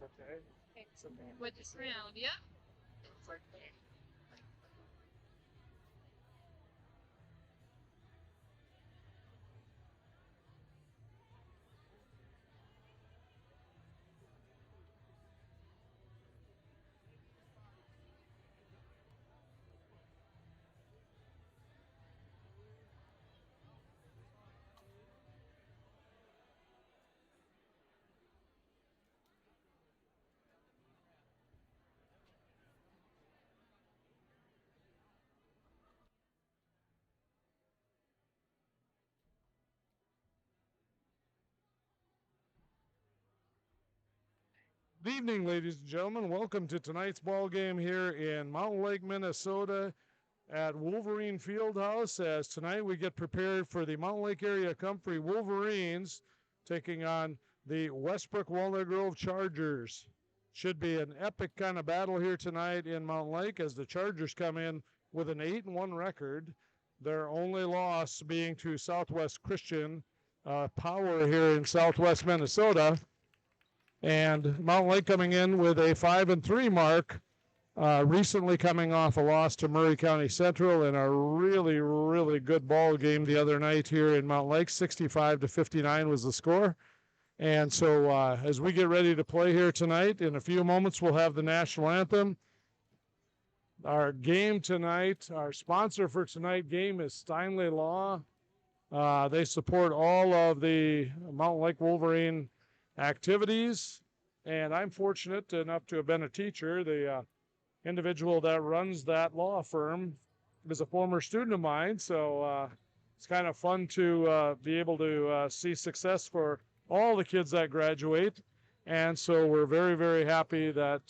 Okay. with this round. Yep. Good evening, ladies and gentlemen. Welcome to tonight's ball game here in Mountain Lake, Minnesota at Wolverine Fieldhouse. As tonight we get prepared for the Mountain Lake Area Comfrey Wolverines taking on the Westbrook Walnut Grove Chargers. Should be an epic kind of battle here tonight in Mountain Lake as the Chargers come in with an 8-1 record. Their only loss being to Southwest Christian Power here in Southwest Minnesota. And Mountain Lake coming in with a 5-3 mark, recently coming off a loss to Murray County Central in a really, really good ball game the other night here in Mountain Lake. 65-59 was the score. And so as we get ready to play here tonight, in a few moments we'll have the national anthem. Our game tonight, our sponsor for tonight game is Steinley Law. They support all of the Mountain Lake Wolverine activities, and I'm fortunate enough to have been a teacher. The individual that runs that law firm is a former student of mine, so it's kind of fun to be able to see success for all the kids that graduate. And so we're very, very happy that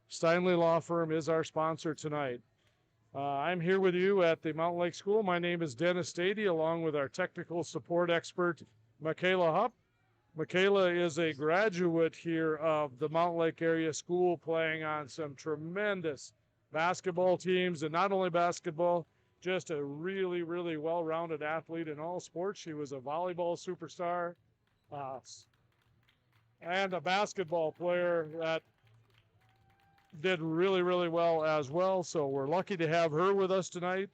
Steinley Law Firm is our sponsor tonight. I'm here with you at the Mountain Lake School. My name is Dennis Stady, along with our technical support expert, Michaela Hupp. Michaela is a graduate here of the Mountain Lake Area School, playing on some tremendous basketball teams, and not only basketball, just a really, really well-rounded athlete in all sports. She was a volleyball superstar and a basketball player that did really, really well as well. So we're lucky to have her with us tonight,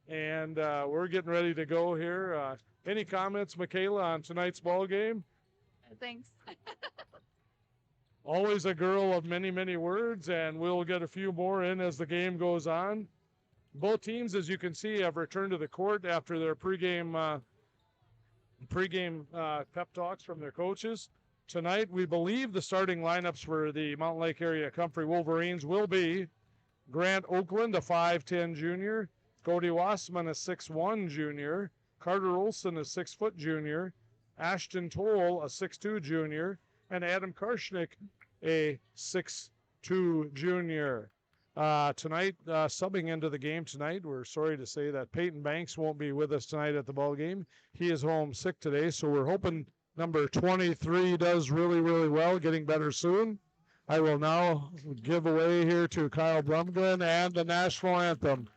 and we're getting ready to go here. Any comments, Michaela, on tonight's ball game? Thanks. Always a girl of many, many words, and we'll get a few more in as the game goes on. Both teams, as you can see, have returned to the court after their pregame pep talks from their coaches. Tonight, we believe the starting lineups for the Mountain Lake Area Comfrey Wolverines will be Grant Oakland, a 5'10 junior, Cody Wassman, a 6'1 junior, Carter Olson, a 6-foot junior, Ashton Toll, a 6'2 junior, and Adam Karshnick, a 6'2 junior. Tonight, subbing into the game tonight, we're sorry to say that Peyton Banks won't be with us tonight at the ball game. He is home sick today, so we're hoping number 23 does really, really well, getting better soon. I will now give away here to Kyle Blumgren and the national anthem.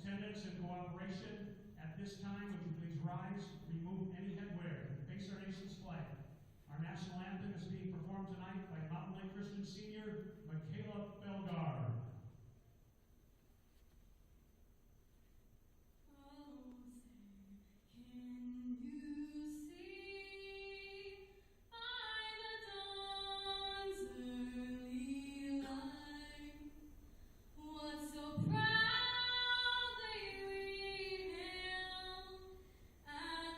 Attendance and cooperation. At this time, would you please rise, remove any headwear, and face our nation's flag. Our national anthem is being performed tonight by Mountain Lake Christian senior, Michaela Belgar. At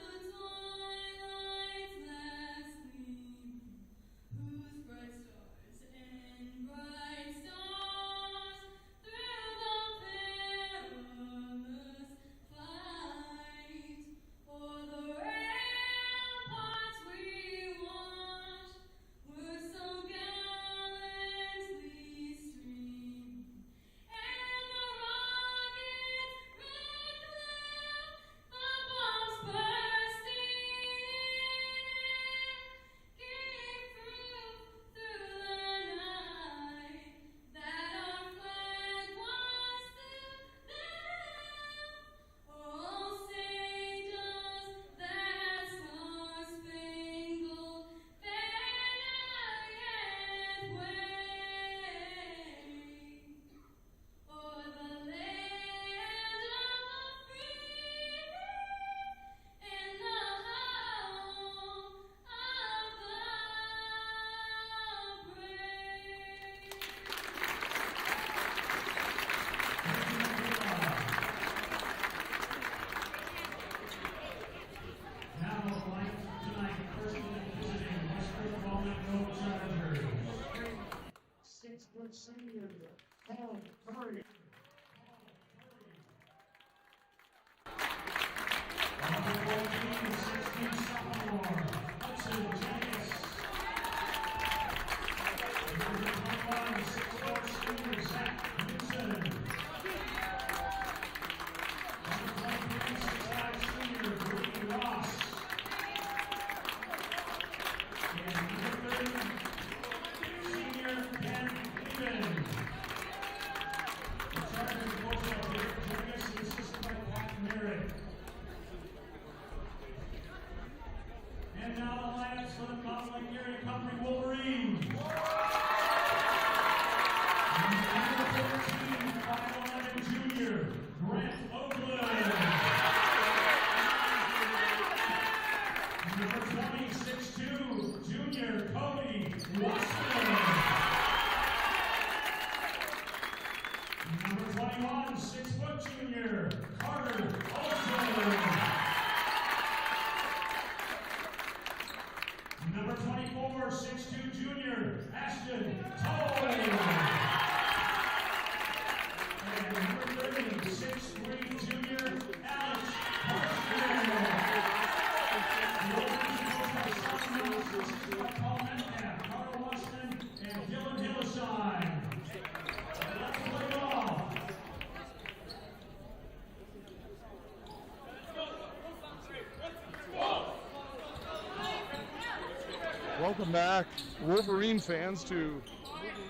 Number 14, 16 sophomore, Hudson Janice. Number 21, 6'4" senior, Zach Newson. Number 23, 6'5" senior, Brady Ross. And number 30, senior, Ben Even. The Chargers coach up here, Janice, and assisted by Pat Merritt. And now the lineups for the Mountain Lake Area Company Wolverines. Number 14, 5'11" junior, Grant Oakland. Number 20, 6'2", junior, Cody Wasson. Number 21, 6' junior, Carter Olson. Number 24, 6'2" junior, Ashton Toll. And number 30, 6'3" junior, Alex Horstman. The Wolverines coached by Sean Mouse, assisted by Paul Metcalf, Carl Washman, and Dylan Hillesheim. Let's play ball. Welcome back, Wolverine fans, to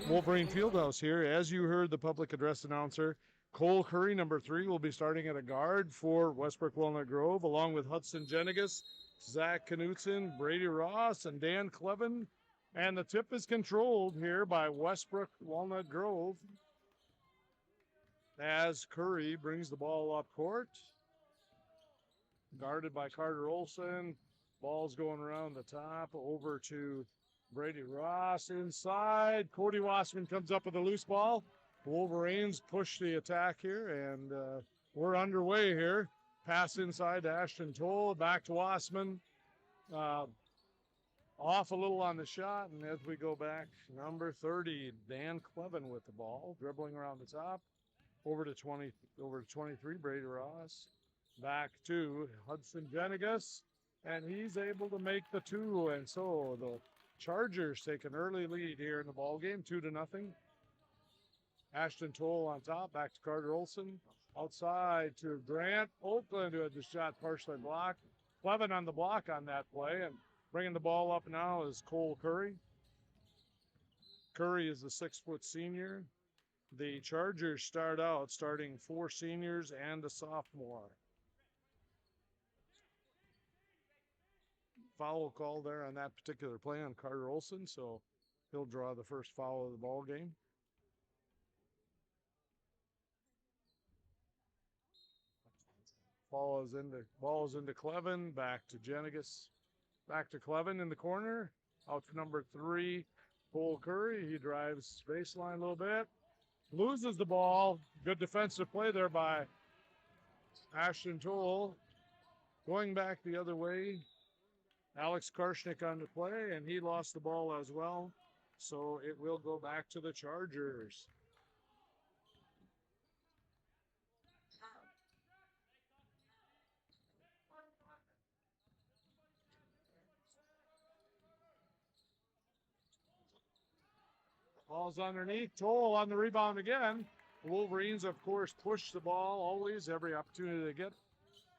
Wolverine Fieldhouse here. As you heard the public address announcer, Cole Curry, number 3, will be starting at a guard for Westbrook Walnut Grove, along with Hudson Jenigas, Zach Knutson, Brady Ross, and Dan Clevin. And the tip is controlled here by Westbrook Walnut Grove as Curry brings the ball up court. Guarded by Carter Olson. Ball's going around the top over to Brady Ross inside. Cody Wassman comes up with a loose ball. Wolverines push the attack here, and we're underway here. Pass inside to Ashton Toll, back to Wassman. Off a little on the shot, and as we go back, number 30, Dan Clevin with the ball, dribbling around the top. Over to 23, Brady Ross. Back to Hudson Jenigas. And he's able to make the 2, and so the Chargers take an early lead here in the ball game, 2-0. Ashton Toll on top, back to Carter Olson. Outside to Grant Oakland, who had the shot partially blocked. Clevin on the block on that play, and bringing the ball up now is Cole Curry. Curry is the 6-foot senior. The Chargers starting 4 seniors and a sophomore. Foul call there on that particular play on Carter Olson, so he'll draw the first foul of the ball game. Ball is into Clevin, back to Jenigas, back to Clevin in the corner, out to number 3, Cole Curry. He drives baseline a little bit, loses the ball. Good defensive play there by Ashton Toll. Going back the other way, Alex Karshnick on the play, and he lost the ball as well. So it will go back to the Chargers. Ball's underneath. Toll on the rebound again. The Wolverines, of course, push the ball always, every opportunity they get.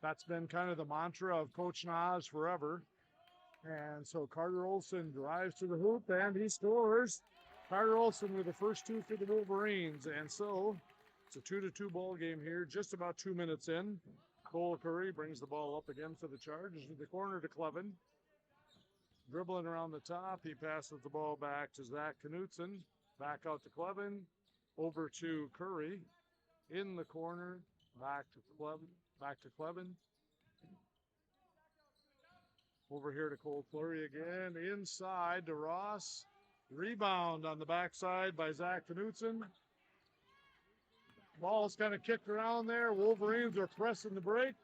That's been kind of the mantra of Coach Nas forever. And so Carter Olson drives to the hoop, and he scores. Carter Olson with the first 2 for the Wolverines. And so it's a 2-2 ball game here, just about 2 minutes in. Cole Curry brings the ball up again for the Chargers in the corner to Clevin. Dribbling around the top, he passes the ball back to Zach Knutson. Back out to Clevin, over to Curry. In the corner, back to Clevin. Over here to Cole Curry again, inside to Ross. Rebound on the backside by Zach Knutson. Ball's kind of kicked around there. Wolverines are pressing the break.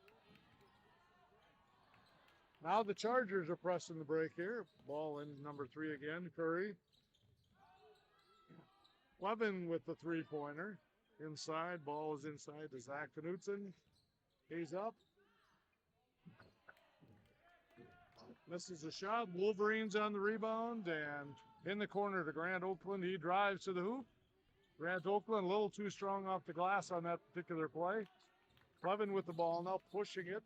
Now the Chargers are pressing the break here. Ball in number 3 again, Curry. Clevin with the 3-pointer. inside. Ball is inside to Zach Knutson. He's up. Misses a shot. Wolverines on the rebound and in the corner to Grant Oakland. He drives to the hoop. Grant Oakland a little too strong off the glass on that particular play. Clevin with the ball now, pushing it.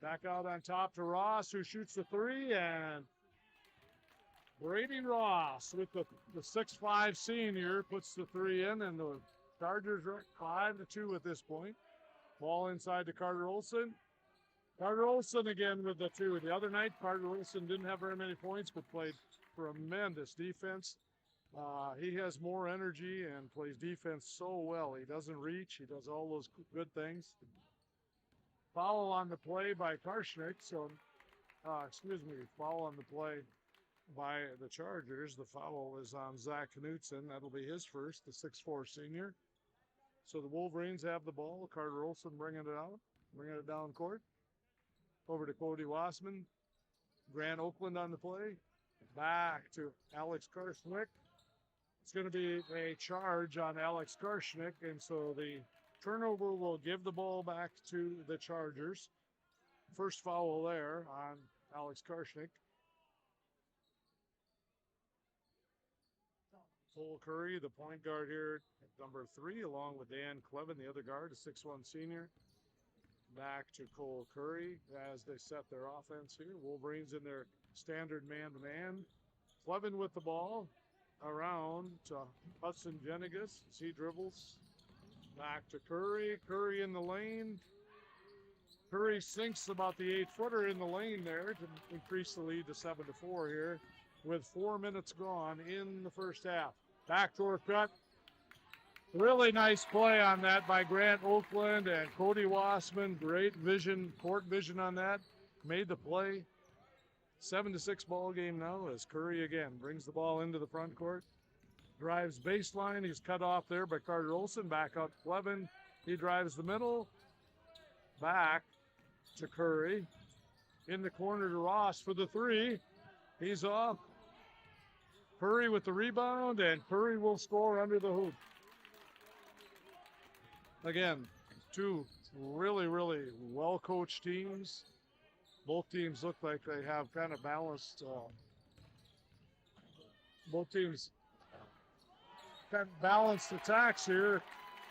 Back out on top to Ross, who shoots the three, and Brady Ross with the 6'5" senior puts the three in, and the Chargers are 5-2 at this point. Ball inside to Carter Olson. Carter Olson again with the two. The other night, Carter Olson didn't have very many points, but played tremendous defense. He has more energy and plays defense so well. He doesn't reach. He does all those good things. Foul on the play by Karshnick. So, foul on the play by the Chargers. The foul is on Zach Knutson. That'll be his first, the 6'4" senior. So the Wolverines have the ball. Carter Olson bringing it down court. Over to Cody Wassman. Grant Oakland on the play. Back to Alex Karshnick. It's going to be a charge on Alex Karshnick, and so the turnover will give the ball back to the Chargers. First foul there on Alex Karshnick. Cole Curry, the point guard here, number 3, along with Dan Clevin, the other guard, a 6'1" senior. Back to Cole Curry as they set their offense here. Wolverines in their standard man-to-man. Clevin with the ball around to Hudson Jenigas as he dribbles. Back to Curry. Curry in the lane. Curry sinks about the 8-footer in the lane there to increase the lead to 7-4 here with 4 minutes gone in the first half. Backdoor cut. Really nice play on that by Grant Oakland and Cody Wassman. Great vision, court vision on that. Made the play. 7-6 ball game now as Curry again brings the ball into the front court. Drives baseline. He's cut off there by Carter Olson. Back out to Clevin. He drives the middle. Back to Curry. In the corner to Ross for the three. He's off. Curry with the rebound, and Curry will score under the hoop. Again, two really, really well-coached teams. Both teams look like they have kind of balanced. Both teams kind of balanced attacks here.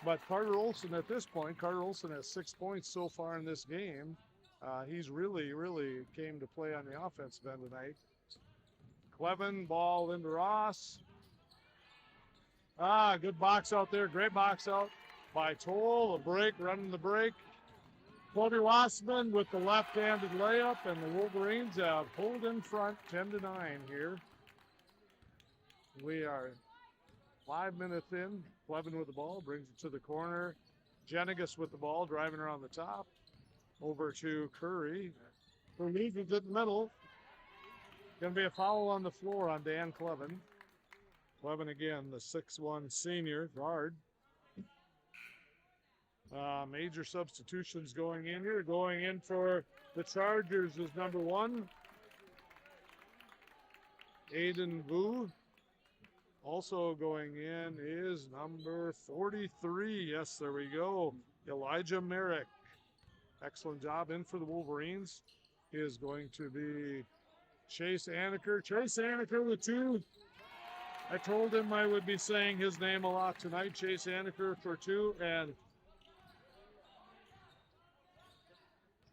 But Carter Olson at this point, Carter Olson has 6 points so far in this game. He's really, really came to play on the offensive end tonight. Clevin, ball into Ross. Good box out there. Great box out by Toll. A break, running the break. Cody Wassman with the left-handed layup, and the Wolverines have pulled in front 10-9 here. We are 5 minutes in. Clevin with the ball, brings it to the corner. Jenigas with the ball, driving around the top. Over to Curry, who leaves it in the middle. Going to be a foul on the floor on Dan Clevin. Clevin again, the 6'1" senior guard. Major substitutions going in here. Going in for the Chargers is number 1, Aiden Vu. Also going in is number 43. Yes, there we go. Elijah Merrick. Excellent job in for the Wolverines. Is going to be Chase Anaker. Chase Anaker with 2. I told him I would be saying his name a lot tonight. Chase Anaker for 2. And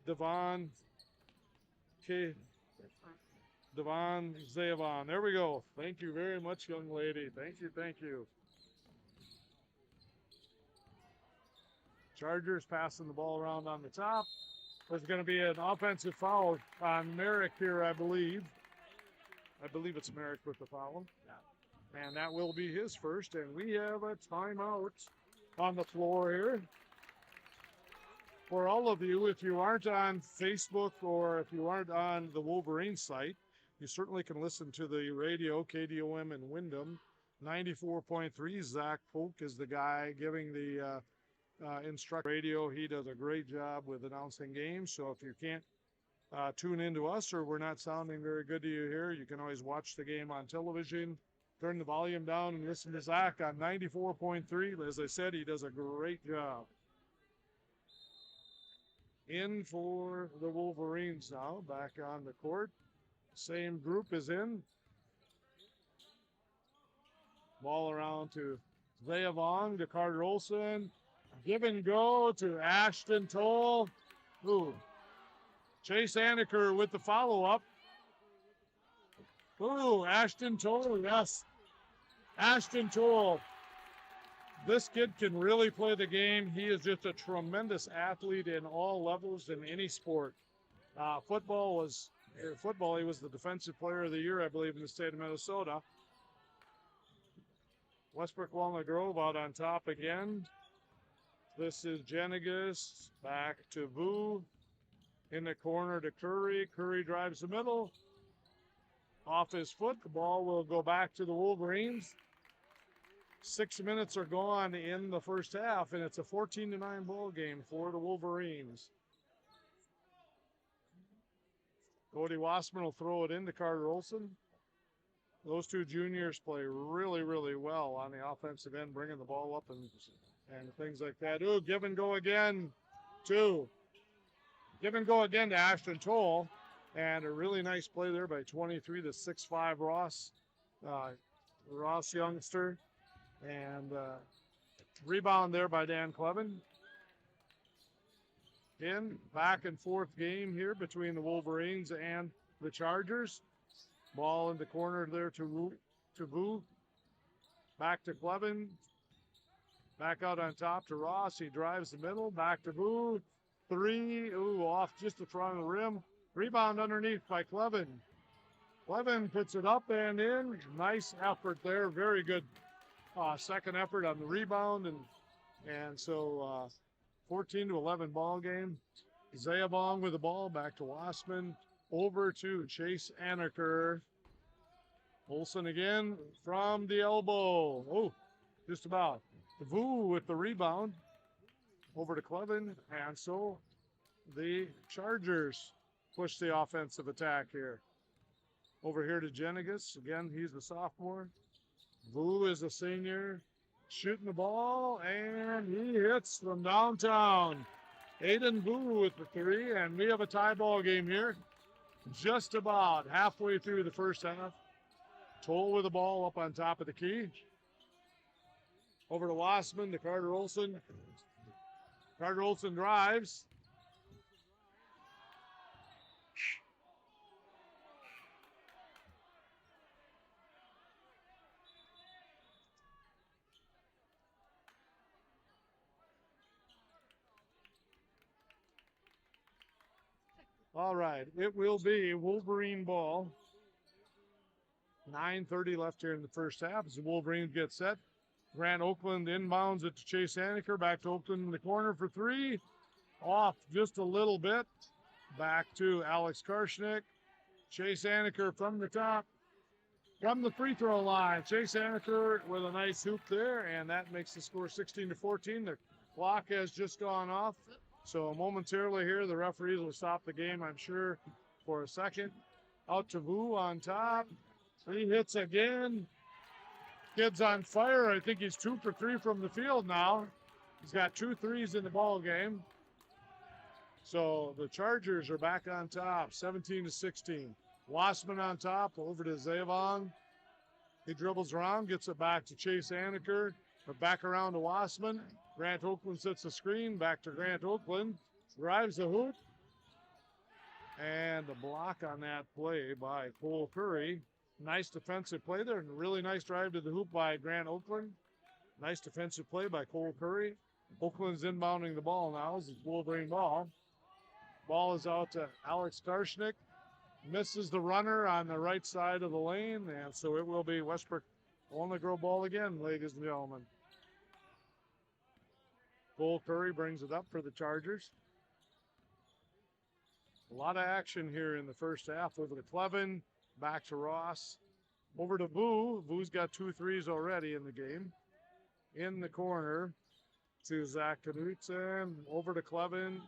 Devon Zayavon. There we go. Thank you very much, young lady. Thank you, thank you. Chargers passing the ball around on the top. There's going to be an offensive foul on Merrick here, I believe. I believe it's Merrick with the foul. And that will be his first. And we have a timeout on the floor here. For all of you, if you aren't on Facebook or if you aren't on the Wolverine site, you certainly can listen to the radio, KDOM in Windham, 94.3. Zach Polk is the guy giving the instruct radio. He does a great job with announcing games. So if you can't tune into us or we're not sounding very good to you here, you can always watch the game on television turn the volume down and listen to Zach on 94.3. As I said, he does a great job. In for the Wolverines now, back on the court. Same group is in. Ball around to Zaya Vong to Carter Olson. Give and go to Ashton Toll. Ooh. Chase Aniker with the follow-up. Ooh, Ashton Toll, yes. Ashton Toll. This kid can really play the game. He is just a tremendous athlete in all levels in any sport. Football, he was the defensive player of the year, I believe, in the state of Minnesota. Westbrook Walnut Grove out on top again. This is Jenigas, back to Vu. In the corner to Curry. Curry drives the middle. Off his foot, the ball will go back to the Wolverines. 6 minutes are gone in the first half, and it's a 14-9 ball game for the Wolverines. Cody Wassman will throw it into Carter Olson. Those two juniors play really, really well on the offensive end, bringing the ball up and things like that. Ooh, give and go again. Give and go again to Ashton Toll. And a really nice play there by 23, the 6'5" Ross youngster. And rebound there by Dan Clevin. In back and forth game here between the Wolverines and the Chargers. Ball in the corner there to Vu. Back to Clevin. Back out on top to Ross. He drives the middle. Back to Vu. Three. Ooh, off just the front of the rim. Rebound underneath by Clevin. Clevin puts it up and in. Nice effort there. Very good second effort on the rebound. And so 14-11 ball game. Zayabong with the ball. Back to Wassman. Over to Chase Aniker. Olson again from the elbow. Oh, just about. Vu with the rebound. Over to Clevin. And so the Chargers push the offensive attack here. Over here to Jenigas. Again, he's the sophomore. Vu is a senior. Shooting the ball, and he hits from downtown. Aiden Vu with the three, and we have a tie ball game here. Just about halfway through the first half. Toll with the ball up on top of the key. Over to Wassman, to Carter Olson. Carter Olson drives. All right, it will be Wolverine ball. 9:30 left here in the first half as the Wolverines get set. Grant Oakland inbounds it to Chase Aniker. Back to Oakland in the corner for three. Off just a little bit. Back to Alex Karshnick. Chase Aniker from the top. From the free throw line. Chase Aniker with a nice hoop there, and that makes the score 16-14. The clock has just gone off. So momentarily here, the referees will stop the game, I'm sure, for a second. Out to Vu on top. He hits again. Kid's on fire. I think he's 2 for 3 from the field now. He's got 2 threes in the ball game. So the Chargers are back on top, 17-16. Wassman on top, over to Zavon. He dribbles around, gets it back to Chase Aniker, but back around to Wassman. Grant Oakland sets the screen, back to Grant Oakland, drives the hoop, and the block on that play by Cole Curry. Nice defensive play there, and a really nice drive to the hoop by Grant Oakland. Nice defensive play by Cole Curry. Oakland's inbounding the ball now as it's Wolverine ball. Ball is out to Alex Karshnick. Misses the runner on the right side of the lane, and so it will be Westbrook Walnut Grove ball again, ladies and gentlemen. Cole Curry brings it up for the Chargers. A lot of action here in the first half. Over to Clevin, back to Ross. Over to Vu. Vu's got 2 threes already in the game. In the corner to Zach Knutson. Over to Clevin.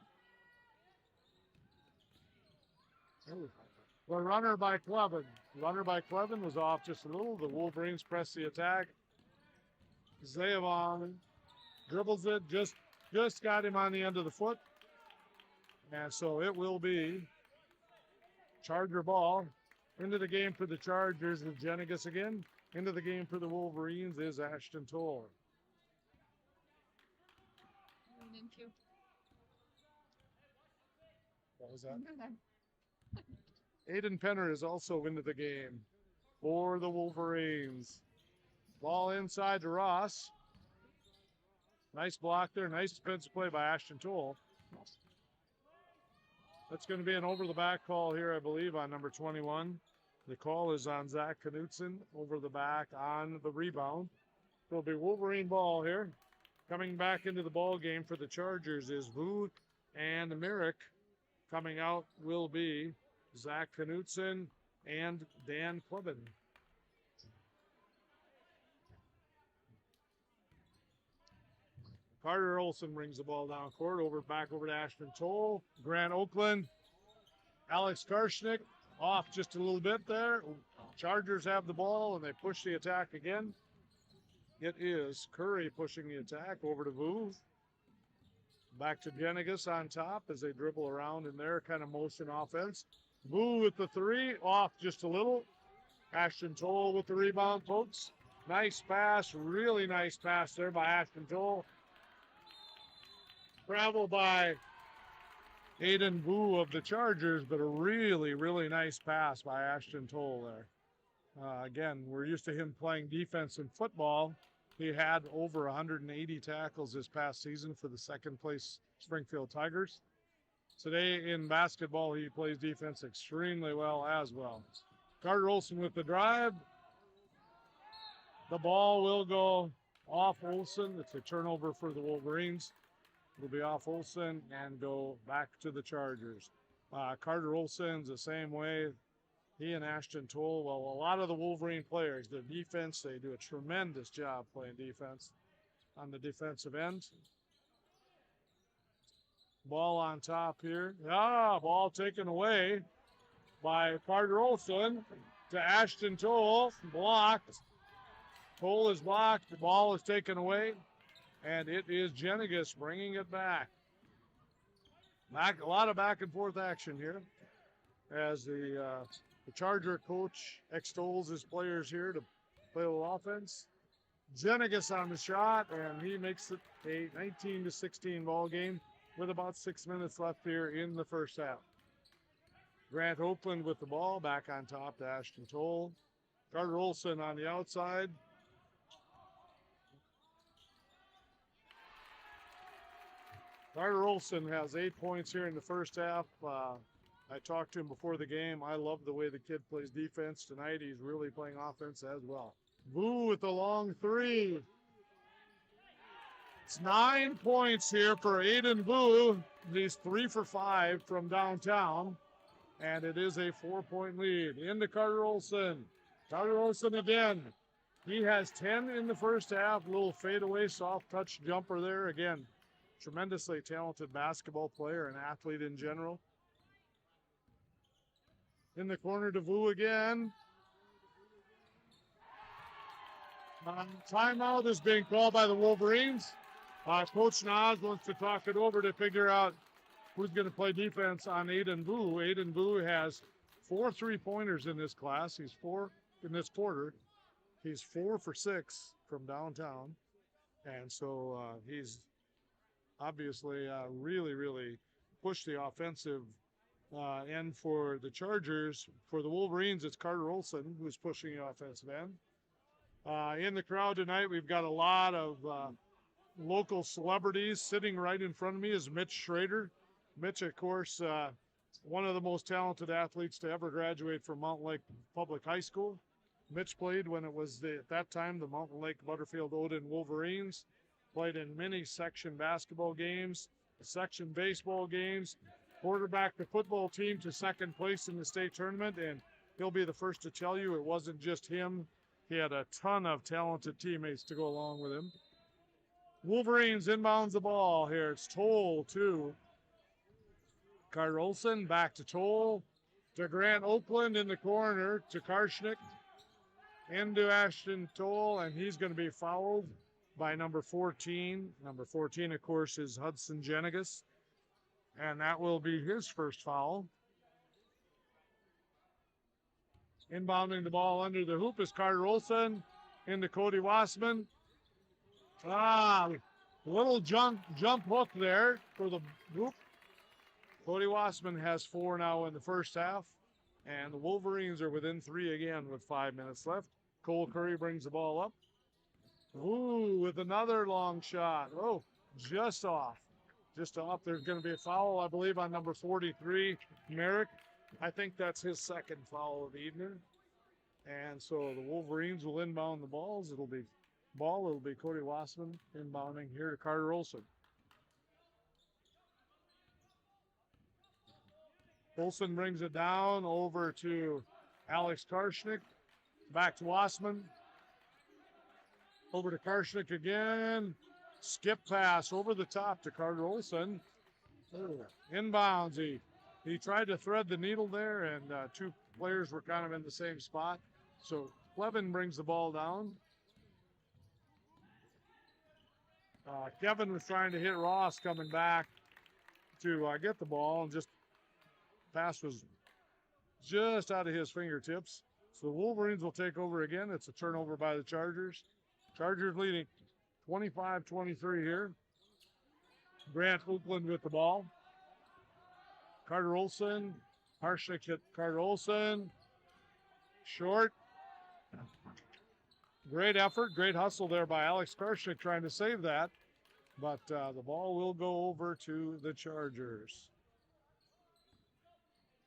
The runner by Clevin. Runner by Clevin was off just a little. The Wolverines press the attack. Zayavon dribbles it, just got him on the end of the foot. And so it will be Charger ball. Into the game for the Chargers is Jenigus again. Into the game for the Wolverines is Ashton Toll. Thank you. What was that? Aiden Penner is also into the game for the Wolverines. Ball inside to Ross. Nice block there. Nice defensive play by Ashton Toll. That's going to be an over-the-back call here, I believe, on number 21. The call is on Zach Knutson, over the back on the rebound. It'll be Wolverine ball here. Coming back into the ball game for the Chargers is Vu and Merrick. Coming out will be Zach Knutson and Dan Clubbin. Carter Olson brings the ball down court, back over to Ashton Toll. Grant Oakland, Alex Karshnick off just a little bit there. Chargers have the ball and they push the attack again. It is Curry pushing the attack over to Vu. Back to Jenigus on top as they dribble around in their kind of motion offense. Vu with the three, off just a little. Ashton Toll with the rebound, folks. Nice pass, really nice pass there by Ashton Toll. Travel by Aiden Vu of the Chargers, but a really, really nice pass by Ashton Toll there. Again, we're used to him playing defense in football. He had over 180 tackles this past season for the second place Springfield Tigers. Today in basketball, he plays defense extremely well as well. Carter Olson with the drive. The ball will go off Olson. It's a turnover for the Wolverines. It'll be off Olson and go back to the Chargers. Carter Olson's the same way. He and Ashton Toll, well, a lot of the Wolverine players, the defense, they do a tremendous job playing defense on the defensive end. Ball on top here. Ball taken away by Carter Olson to Ashton Toll. Blocked. Toll is blocked. The ball is taken away. And it is Jenigus bringing it back. A lot of back and forth action here as the Charger coach extols his players here to play a little offense. Jenigus on the shot, and he makes it a 19-16 ball game with about 6 minutes left here in the first half. Grant Oakland with the ball, back on top to Ashton Toll. Carter Olson on the outside. Carter Olson has 8 points here in the first half. I talked to him before the game. I love the way the kid plays defense tonight. He's really playing offense as well. Vu with the long three. It's 9 points here for Aiden Vu. He's 3 for 5 from downtown. And it is a 4-point lead. Into Carter Olson. Carter Olson again. He has 10 in the first half. A little fadeaway, soft touch jumper there. Again, tremendously talented basketball player and athlete in general. In the corner to Vu again. Timeout is being called by the Wolverines. Coach Nas wants to talk it over to figure out who's going to play defense on Aiden Vu. Aiden Vu has 4 3-pointers in this class. He's 4 in this quarter. He's 4 for 6 from downtown. And so he's obviously really, really pushed the offensive end for the Chargers. For the Wolverines, it's Carter Olson who's pushing the offensive end. In the crowd tonight, we've got a lot of local celebrities. Sitting right in front of me is Mitch Schrader. Mitch, of course, one of the most talented athletes to ever graduate from Mountain Lake Public High School. Mitch played when it was, at that time, the Mountain Lake Butterfield Odin Wolverines. Played in many section basketball games, section baseball games, quarterbacked the football team to second place in the state tournament, and he'll be the first to tell you it wasn't just him. He had a ton of talented teammates to go along with him. Wolverines inbounds the ball here. It's Toll to Carter Olson, back to Toll. to Grant Oakland in the corner to Karshnick into Ashton Toll, and he's going to be fouled by number 14. Number 14, of course, is Hudson Jenigas, and that will be his first foul. Inbounding the ball under the hoop is Carter Olson into Cody Wassman. Little jump hook there for the hoop. Cody Wassman has 4 now in the first half, and the Wolverines are within 3 again with 5 minutes left. Cole Curry brings the ball up. Ooh, with another long shot. Oh, just off. Just off. There's going to be a foul, I believe, on number 43, Merrick. I think that's his second foul of the evening. And so the Wolverines will inbound the balls. It'll be Cody Wassman inbounding here to Carter Olson. Olson brings it down over to Alex Karshnick. Back to Wassman. Over to Karshnick again. Skip pass over the top to Carter Olson. Inbounds. He tried to thread the needle there, and 2 players were kind of in the same spot. So Clevin brings the ball down. Kevin was trying to hit Ross coming back to get the ball, and pass was just out of his fingertips. So the Wolverines will take over again. It's a turnover by the Chargers. Chargers leading 25-23 here. Grant Oakland with the ball. Carter Olson. Harshnick hit Carter Olson. Short. Great effort, great hustle there by Alex Karshnick trying to save that. But the ball will go over to the Chargers.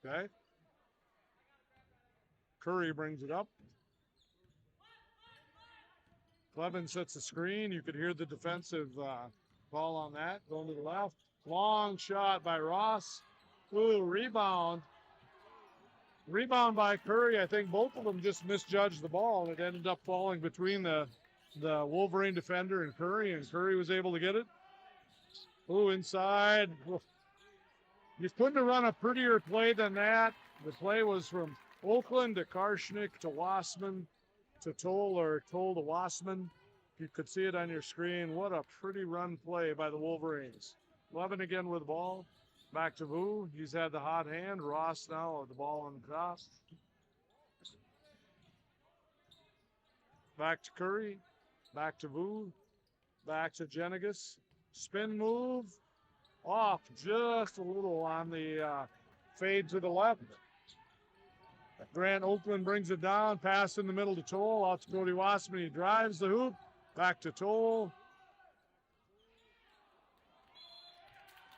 Okay. Curry brings it up. Clevin sets the screen. You could hear the defensive ball on that. Going to the left. Long shot by Ross. Ooh, rebound. Rebound by Curry. I think both of them just misjudged the ball. It ended up falling between the Wolverine defender and Curry was able to get it. Ooh, inside. You couldn't have run a prettier play than that. The play was from Oakland to Karshnick to Wassman to Toll, or Toll to Wassman. You could see it on your screen. What a pretty run play by the Wolverines. Levin again with the ball. Back to Vu. He's had the hot hand. Ross now with the ball on the top. Back to Curry. Back to Vu. Back to Jenigas. Spin move. Off just a little on the fade to the left. Grant Oakland brings it down. Pass in the middle to Toll. Out to Cody Wassman. He drives the hoop. Back to Toll.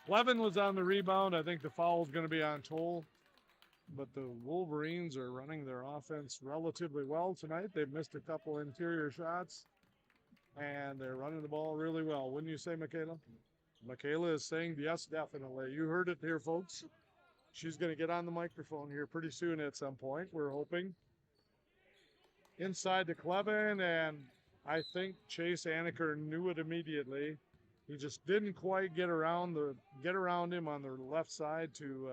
Levin was on the rebound. I think the foul is going to be on Toll. But the Wolverines are running their offense relatively well tonight. They've missed a couple interior shots. And they're running the ball really well. Wouldn't you say, Michaela? Michaela is saying yes, definitely. You heard it here, folks. She's going to get on the microphone here pretty soon at some point, we're hoping. Inside to Clevin, and I think Chase Aniker knew it immediately. He just didn't quite get around him on the left side to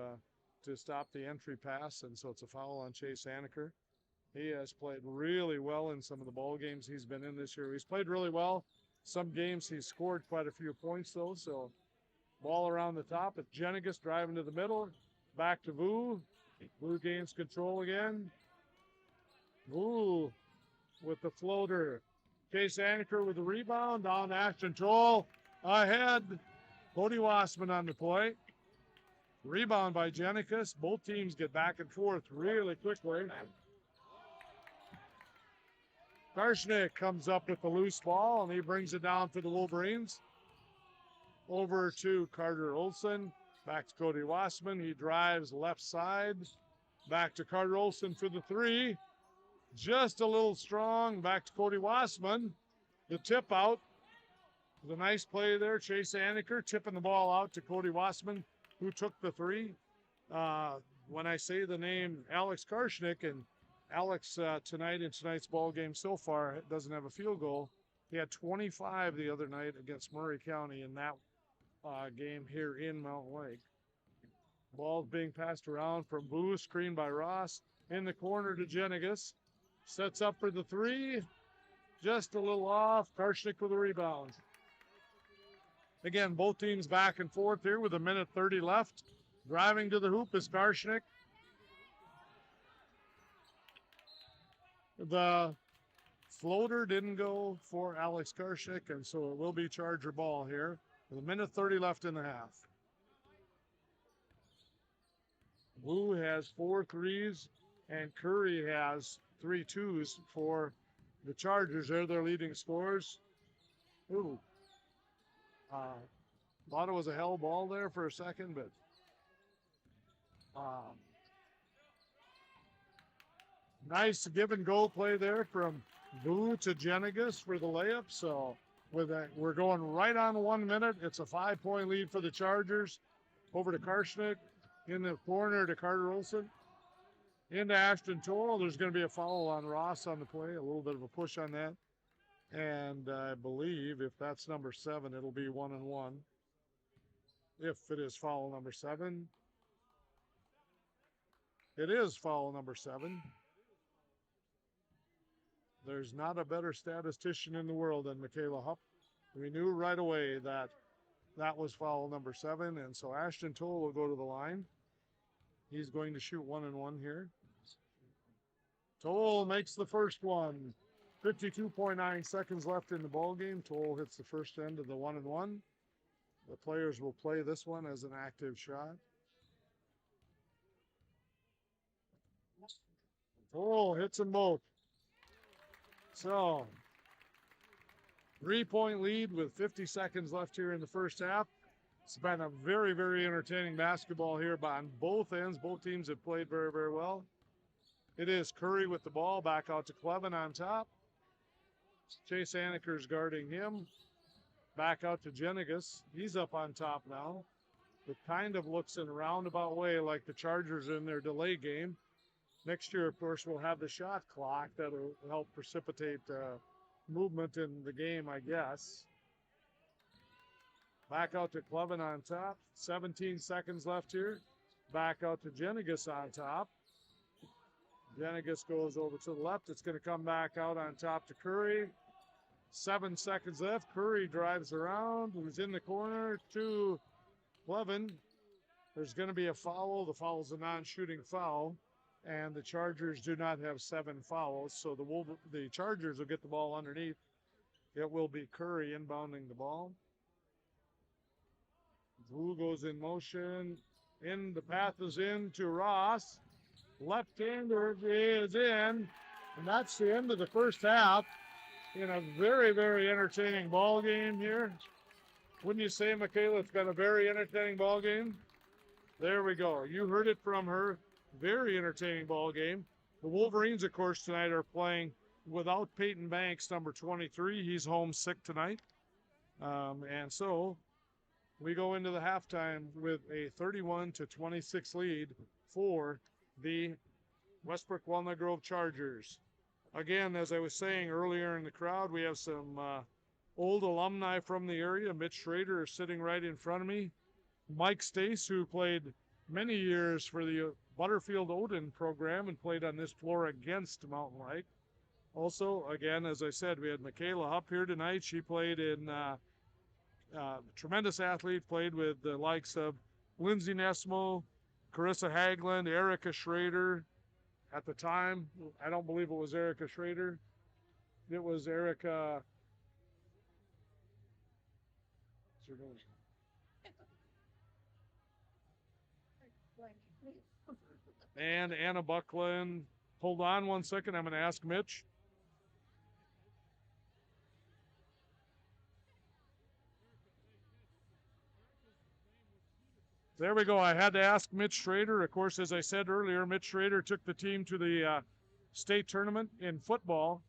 stop the entry pass, and so it's a foul on Chase Aniker. He has played really well in some of the ball games he's been in this year. He's played really well. Some games he's scored quite a few points, though. So ball around the top. It's Jenigas driving to the middle. Back to Vu. Vu gains control again. Vu with the floater. Chase Aniker with the rebound. Down to Ashton Toll. Ahead. Cody Wassman on the play. Rebound by Jenigas. Both teams get back and forth really quickly. Karshnick comes up with the loose ball, and he brings it down for the Wolverines. Over to Carter Olson. Back to Cody Wassman. He drives left side. Back to Carter Olson for the three. Just a little strong. Back to Cody Wassman. The tip out. The nice play there. Chase Aniker tipping the ball out to Cody Wassman, who took the three. When I say the name Alex Karshnick, and Alex tonight in tonight's ball game so far doesn't have a field goal. He had 25 the other night against Murray County in that game here in Mountain Lake. Ball's being passed around from Boo, screened by Ross. In the corner to Jenigas. Sets up for the three. Just a little off. Karshnik with a rebound. Again, both teams back and forth here with 1:30 left. Driving to the hoop is Karshnik. The floater didn't go for Alex Karshnik, and so it will be Charger ball here with 1:30 left in the half. Wu has 4 threes, and Curry has 3 twos for the Chargers. They're their leading scorers. Ooh. Thought it was a hell ball there for a second, but nice give and go play there from Boo to Jenigas for the layup. So with that, we're going right on 1 minute. It's a 5-point lead for the Chargers. Over to Karshnik. In the corner to Carter Olson. Into Ashton Toll. There's going to be a foul on Ross on the play. A little bit of a push on that. And I believe if that's number 7, it'll be 1-1. If it is foul number 7. It is foul number 7. There's not a better statistician in the world than Michaela Hupp. We knew right away that that was foul number 7. And so Ashton Toll will go to the line. He's going to shoot 1-1 here. Toll makes the first one. 52.9 seconds left in the ball game. Toll hits the first end of the 1-1. The players will play this one as an active shot. Toll hits them both. So, 3-point lead with 50 seconds left here in the first half. It's been a very, very entertaining basketball here on both ends. Both teams have played very, very well. It is Curry with the ball back out to Clevin on top. Chase Anaker's guarding him. Back out to Jenigas. He's up on top now. It kind of looks in a roundabout way like the Chargers in their delay game. Next year, of course, we'll have the shot clock that'll help precipitate movement in the game, I guess. Back out to Clevin on top. 17 seconds left here. Back out to Jenigas on top. Jenigas goes over to the left. It's going to come back out on top to Curry. 7 seconds left. Curry drives around. He's in the corner to Clevin. There's going to be a foul. The foul is a non-shooting foul. And the Chargers do not have 7 fouls. So the Chargers will get the ball underneath. It will be Curry inbounding the ball. Drew goes in motion. The path is in to Ross. Left-hander is in. And that's the end of the first half in a very, very entertaining ball game here. Wouldn't you say, Michaela, it's been a very entertaining ball game? There we go. You heard it from her. Very entertaining ball game. The Wolverines, of course, tonight are playing without Peyton Banks, number 23. He's homesick tonight. And so we go into the halftime with a 31-26 lead for the Westbrook Walnut Grove Chargers. Again, as I was saying earlier in the crowd, we have some old alumni from the area. Mitch Schrader is sitting right in front of me. Mike Stace, who played many years for the Butterfield Odin program and played on this floor against Mountain Lake. Also, again, as I said, we had Michaela Hupp here tonight. She played in tremendous athlete, played with the likes of Lindsay Nesmo, Carissa Haglund, Erica Schrader. At the time, I don't believe it was Erica Schrader. It was Erica. And Anna Buckland. Hold on 1 second. I'm going to ask Mitch. There we go. I had to ask Mitch Schrader. Of course, as I said earlier, Mitch Schrader took the team to the state tournament in football,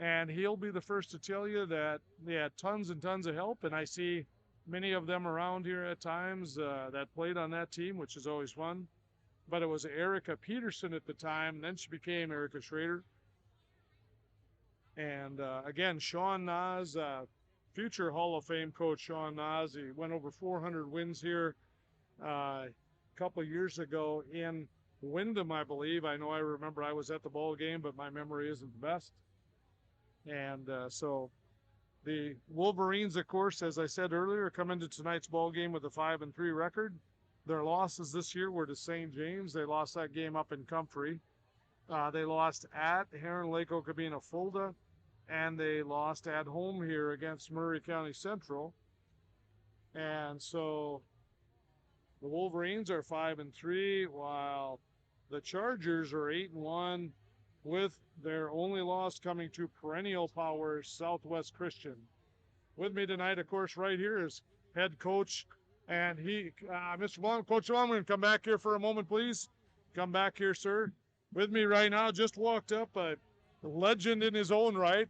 and he'll be the first to tell you that they had tons and tons of help, and I see many of them around here at times that played on that team, which is always fun. But it was Erica Peterson at the time, and then she became Erica Schrader. And again, Sean Nas, future Hall of Fame coach Sean Nas, he went over 400 wins here. a couple of years ago in Wyndham, I believe. I remember I was at the ball game, but my memory isn't the best. And so the Wolverines, of course, as I said earlier, come into tonight's ball game with a 5-3 record. Their losses this year were to St. James. They lost that game up in Comfrey. They lost at Heron Lake Okabena Fulda, and they lost at home here against Murray County Central. And so the Wolverines are 5-3, while the Chargers are 8-1, with their only loss coming to perennial power Southwest Christian. With me tonight, of course, right here is head coach, and Mr. Blum, Coach Blum, come back here for a moment, please. Come back here, sir. With me right now, just walked up a legend in his own right,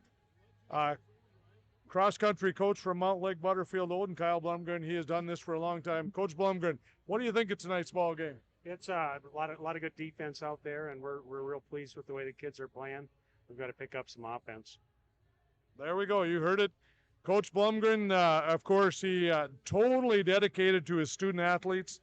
cross-country coach from Mount Lake Butterfield Oden, Kyle Blumgren. He has done this for a long time. Coach Blumgren, what do you think of tonight's ball game? It's a lot of good defense out there, and we're real pleased with the way the kids are playing. We've got to pick up some offense. There we go. You heard it. Coach Blumgren, of course, he totally dedicated to his student athletes,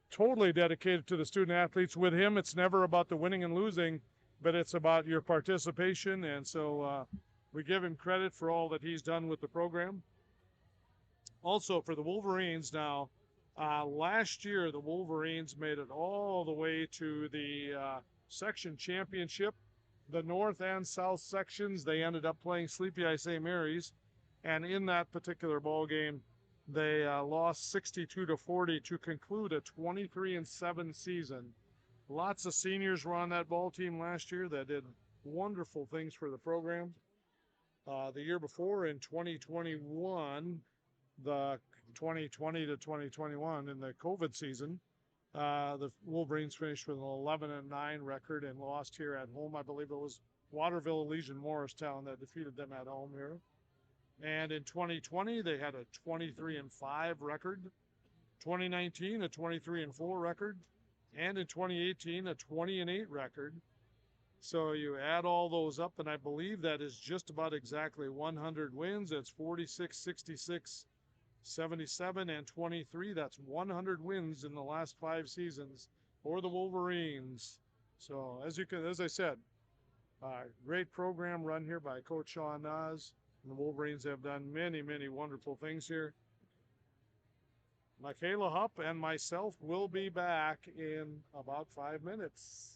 totally dedicated to the student athletes. With him, it's never about the winning and losing, but it's about your participation. And so we give him credit for all that he's done with the program. Also, for the Wolverines now, last year, the Wolverines made it all the way to the section championship. The north and south sections, they ended up playing Sleepy Eye St. Mary's. And in that particular ball game, they lost 62-40 to conclude a 23-7 season. Lots of seniors were on that ball team last year that did wonderful things for the program. The year before, in 2021, the 2020 to 2021 in the COVID season, the Wolverines finished with an 11-9 record and lost here at home. I believe it was Waterville Elysian Morristown that defeated them at home here. And in 2020, they had a 23-5 record. 2019, a 23-4 record. And in 2018, a 20-8 record. So you add all those up, and I believe that is just about exactly 100 wins. It's 46, 66, 77, and 23. That's 100 wins in the last 5 seasons for the Wolverines. So as I said, great program run here by Coach Sean Nas. And the Wolverines have done many, many wonderful things here. Michaela Hupp and myself will be back in about 5 minutes.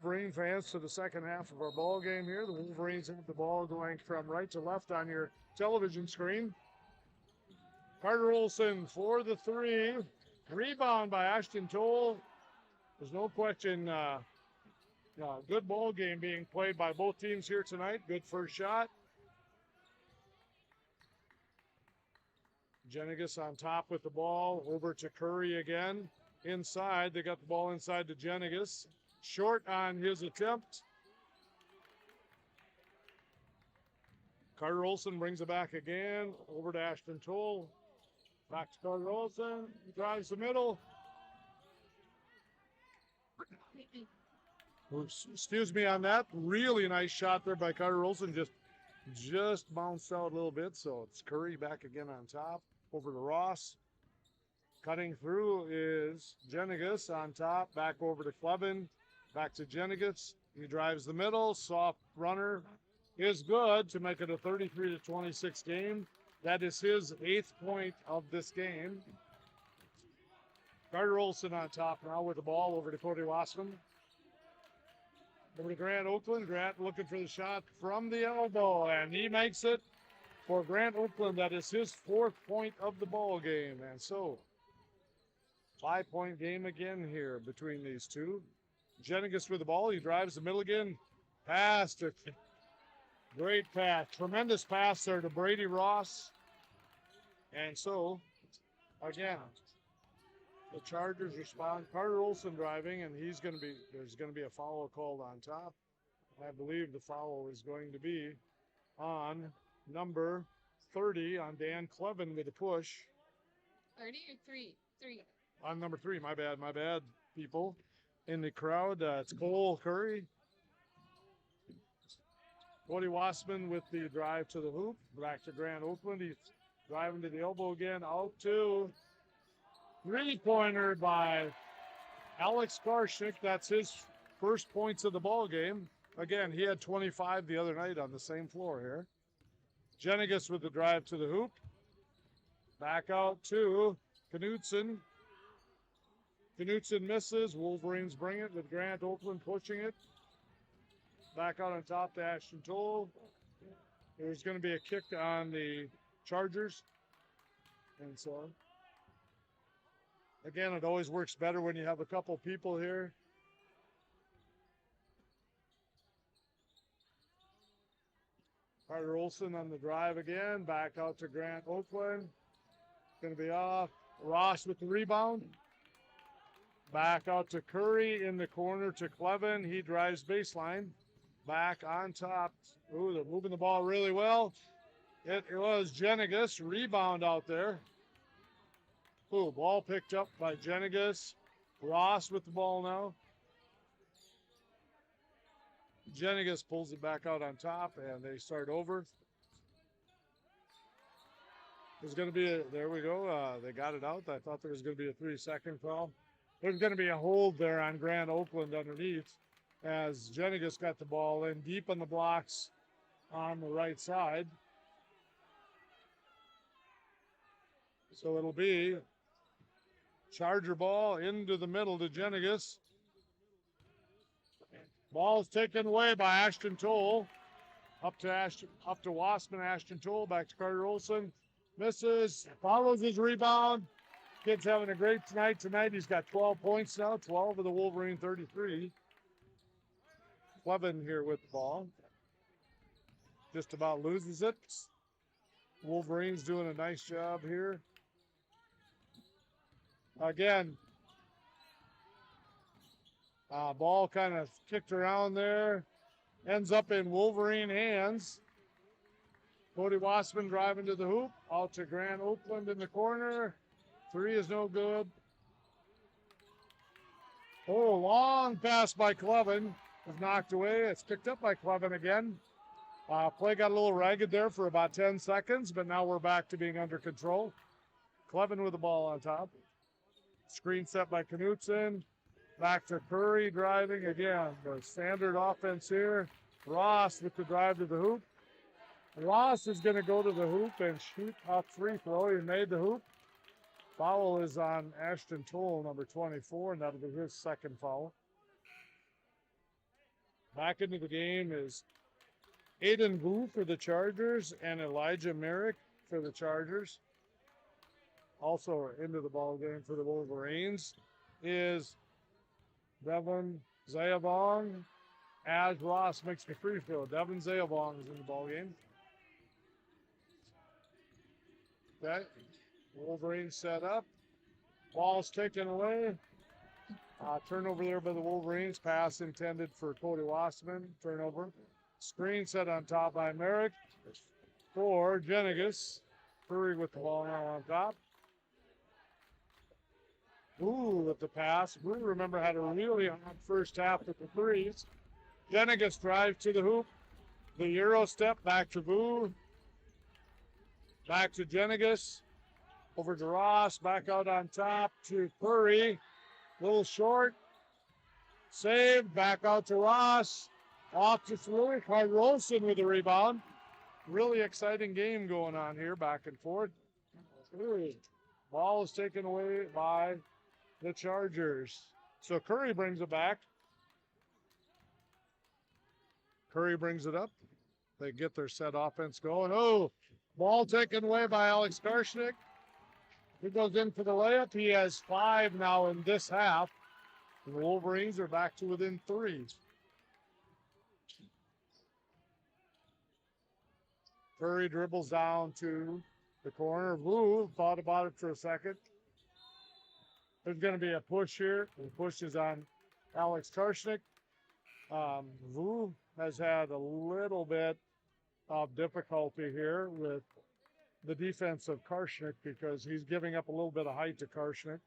Wolverine fans, to the second half of our ball game here. The Wolverines have the ball going from right to left on your television screen. Carter Olson for the three. Rebound by Ashton Toll. There's no question, good ball game being played by both teams here tonight. Good first shot. Jenigas on top with the ball. Over to Curry again. Inside, they got the ball inside to Jenigas. Short on his attempt. Carter Olson brings it back again. Over to Ashton Toll. Back to Carter Olson. Drives the middle. Oops, excuse me on that. Really nice shot there by Carter Olson. Just bounced out a little bit. So it's Curry back again on top. Over to Ross. Cutting through is Jenigas on top. Back over to Clevin. Back to Jenigas. He drives the middle. Soft runner is good to make it a 33-26 game. That is his 8th point of this game. Carter Olson on top now with the ball over to Cody Wasserman. Over to Grant Oakland. Grant looking for the shot from the elbow, and he makes it for Grant Oakland. That is his 4th point of the ball game. And so, 5-point game again here between these two. Jenigas with the ball. He drives the middle again. Pass to great pass. Tremendous pass there to Brady Ross. And so, again, the Chargers respond. Carter Olson driving, and there's going to be a foul called on top. I believe the foul is going to be on number 30 on Dan Clevin with a push. 30 or 3? 3. On number 3, my bad, people. In the crowd, it's Cole Curry. Cody Wasserman with the drive to the hoop. Back to Grant Oakland. He's driving to the elbow again. Out to three-pointer by Alex Karshik. That's his first points of the ball game. Again, he had 25 the other night on the same floor here. Jenigas with the drive to the hoop. Back out to Knutson. Knutson misses. Wolverines bring it with Grant Oakland pushing it. Back out on top to Ashton Toll. There's going to be a kick on the Chargers. And so, again, it always works better when you have a couple people here. Carter Olson on the drive again. Back out to Grant Oakland. Going to be off. Ross with the rebound. Back out to Curry in the corner to Clevin. He drives baseline. Back on top. Ooh, they're moving the ball really well. It was Jenigas. Rebound out there. Ooh, ball picked up by Jenigas. Ross with the ball now. Jenigas pulls it back out on top, and they start over. There's going to be there we go. They got it out. I thought there was going to be a 3-second foul. There's going to be a hold there on Grant Oakland underneath as Jenigas got the ball in deep on the blocks on the right side. So it'll be Charger ball into the middle to Jenigas. Ball's taken away by Ashton Toll. Up to Wasserman, Ashton Toll, back to Carter Olson. Misses, follows his rebound. Kid's having a great night tonight. He's got 12 points now, 12 of the Wolverine 33. Clevin here with the ball. Just about loses it. Wolverines doing a nice job here. Again, ball kind of kicked around there. Ends up in Wolverine hands. Cody Wasserman driving to the hoop. Out to Grant Oakland in the corner. 3 is no good. Oh, long pass by Clevin. Was knocked away. It's picked up by Clevin again. Play got a little ragged there for about 10 seconds, but now we're back to being under control. Clevin with the ball on top. Screen set by Knutson. Back to Curry driving again. The standard offense here. Ross with the drive to the hoop. Ross is going to go to the hoop and shoot a free throw. He made the hoop. Foul is on Ashton Toll, number 24, and that'll be his second foul. Back into the game is Aiden Vu for the Chargers and Elijah Merrick for the Chargers. Also into the ball game for the Wolverines is Devin Zayavong as Ross makes the free throw. Devin Zayavong is in the ball game. Okay. Wolverines set up. Ball's taken away. Turnover there by the Wolverines. Pass intended for Cody Wasserman. Turnover. Screen set on top by Merrick for Jenigas. Curry with the ball now on top. Ooh, with the pass. Blue, remember, had a really hot first half with the threes. Jenigas drive to the hoop. The Euro step back to Boo. Back to Jenigas. Over to Ross. Back out on top to Curry. Little short. Saved. Back out to Ross. Off to Fleury. Carlson with the rebound. Really exciting game going on here. Back and forth. Ball is taken away by the Chargers. So Curry brings it back. Curry brings it up. They get their set offense going. Oh, ball taken away by Alex Karshnick. He goes in for the layup. He has 5 now in this half. The Wolverines are back to within 3. Curry dribbles down to the corner. Vu thought about it for a second. There's going to be a push here. The push is on Alex Karshnick. Vu has had a little bit of difficulty here with the defense of Karshnick because he's giving up a little bit of height to Karshnick.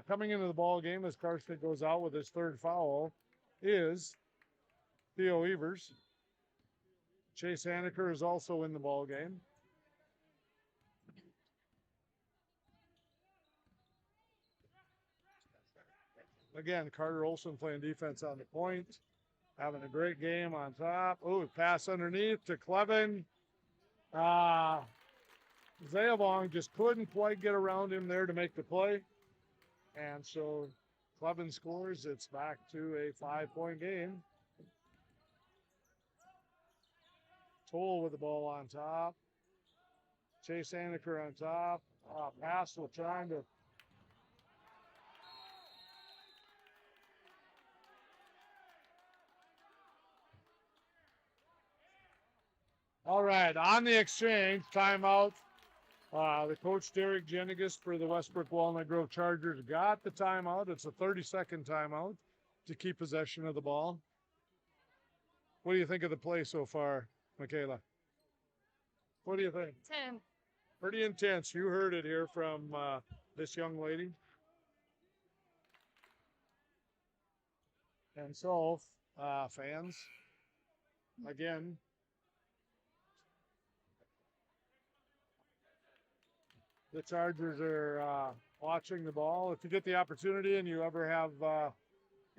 Coming into the ball game as Karshnick goes out with his 3rd foul is Theo Evers. Chase Haneker is also in the ball game. Again, Carter Olson playing defense on the point. Having a great game on top. Oh, pass underneath to Clevin. Zayavong just couldn't quite get around him there to make the play. And so Clevin scores. It's back to a 5-point game. Toll with the ball on top. Chase Haneker on top. Pass will trying to. All right, on the exchange, timeout. The coach, Derek Jenigas, for the Westbrook Walnut Grove Chargers, got the timeout. It's a 30-second timeout to keep possession of the ball. What do you think of the play so far, Michaela? What do you think? 10. Pretty intense. You heard it here from this young lady. And so, fans, again, the Chargers are watching the ball. If you get the opportunity and you ever have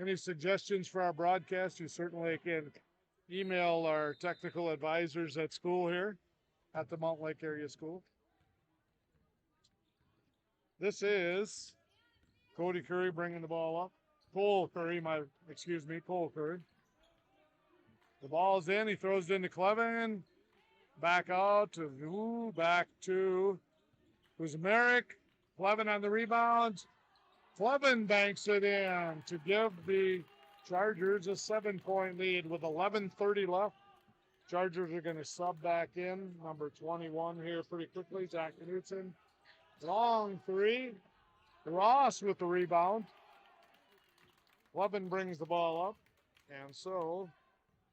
any suggestions for our broadcast, you certainly can email our technical advisors at school here at the Mountain Lake Area School. This is Cody Curry bringing the ball up. Cole Curry. The ball's in. He throws it into Clevin. Back out to Vu. Back to who's Merrick. Clevin on the rebound. Clevin banks it in to give the Chargers a 7-point lead with 11:30 left. Chargers are going to sub back in. Number 21 here pretty quickly. Zach Knutson. Long 3. Ross with the rebound. Clevin brings the ball up. And so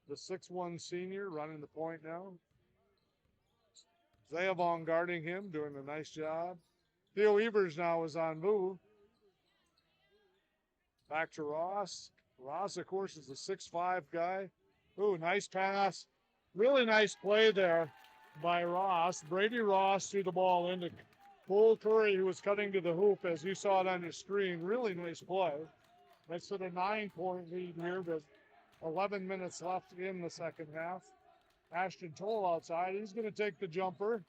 the 6'1 senior running the point now. Zayavong guarding him, doing a nice job. Theo Evers now is on move. Back to Ross. Ross, of course, is a 6'5 guy. Ooh, nice pass. Really nice play there by Ross. Brady Ross threw the ball into Cole Curry, who was cutting to the hoop, as you saw it on your screen. Really nice play. That's at a 9-point lead here with 11 minutes left in the second half. Ashton Toll outside. He's going to take the jumper.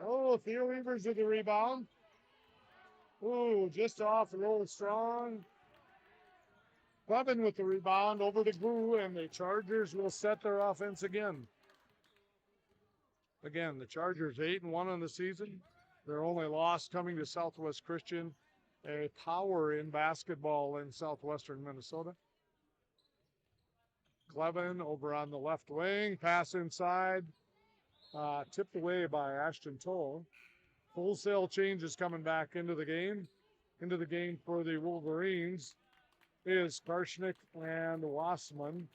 Oh, Theo Evers with the rebound. Ooh, just off a little strong. Clevin with the rebound over to Boo, and the Chargers will set their offense again. Again, the Chargers 8-1 on the season. Their only loss coming to Southwest Christian, a power in basketball in southwestern Minnesota. Clevin over on the left wing, pass inside, tipped away by Ashton Toll. Wholesale changes coming back into the game. Into the game for the Wolverines is Karshnick and Wassman.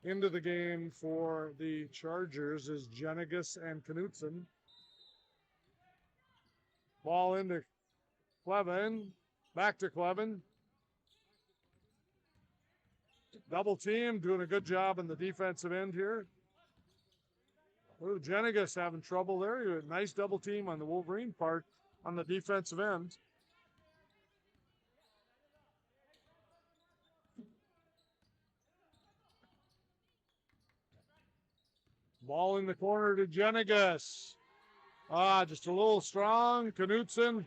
Into the game for the Chargers is Jenigus and Knutson. Ball into Clevin. Back to Clevin. Double team, doing a good job in the defensive end here. Ooh, Jenigus having trouble there. Nice double team on the Wolverine part on the defensive end. Ball in the corner to Jenigus. Just a little strong. Knutson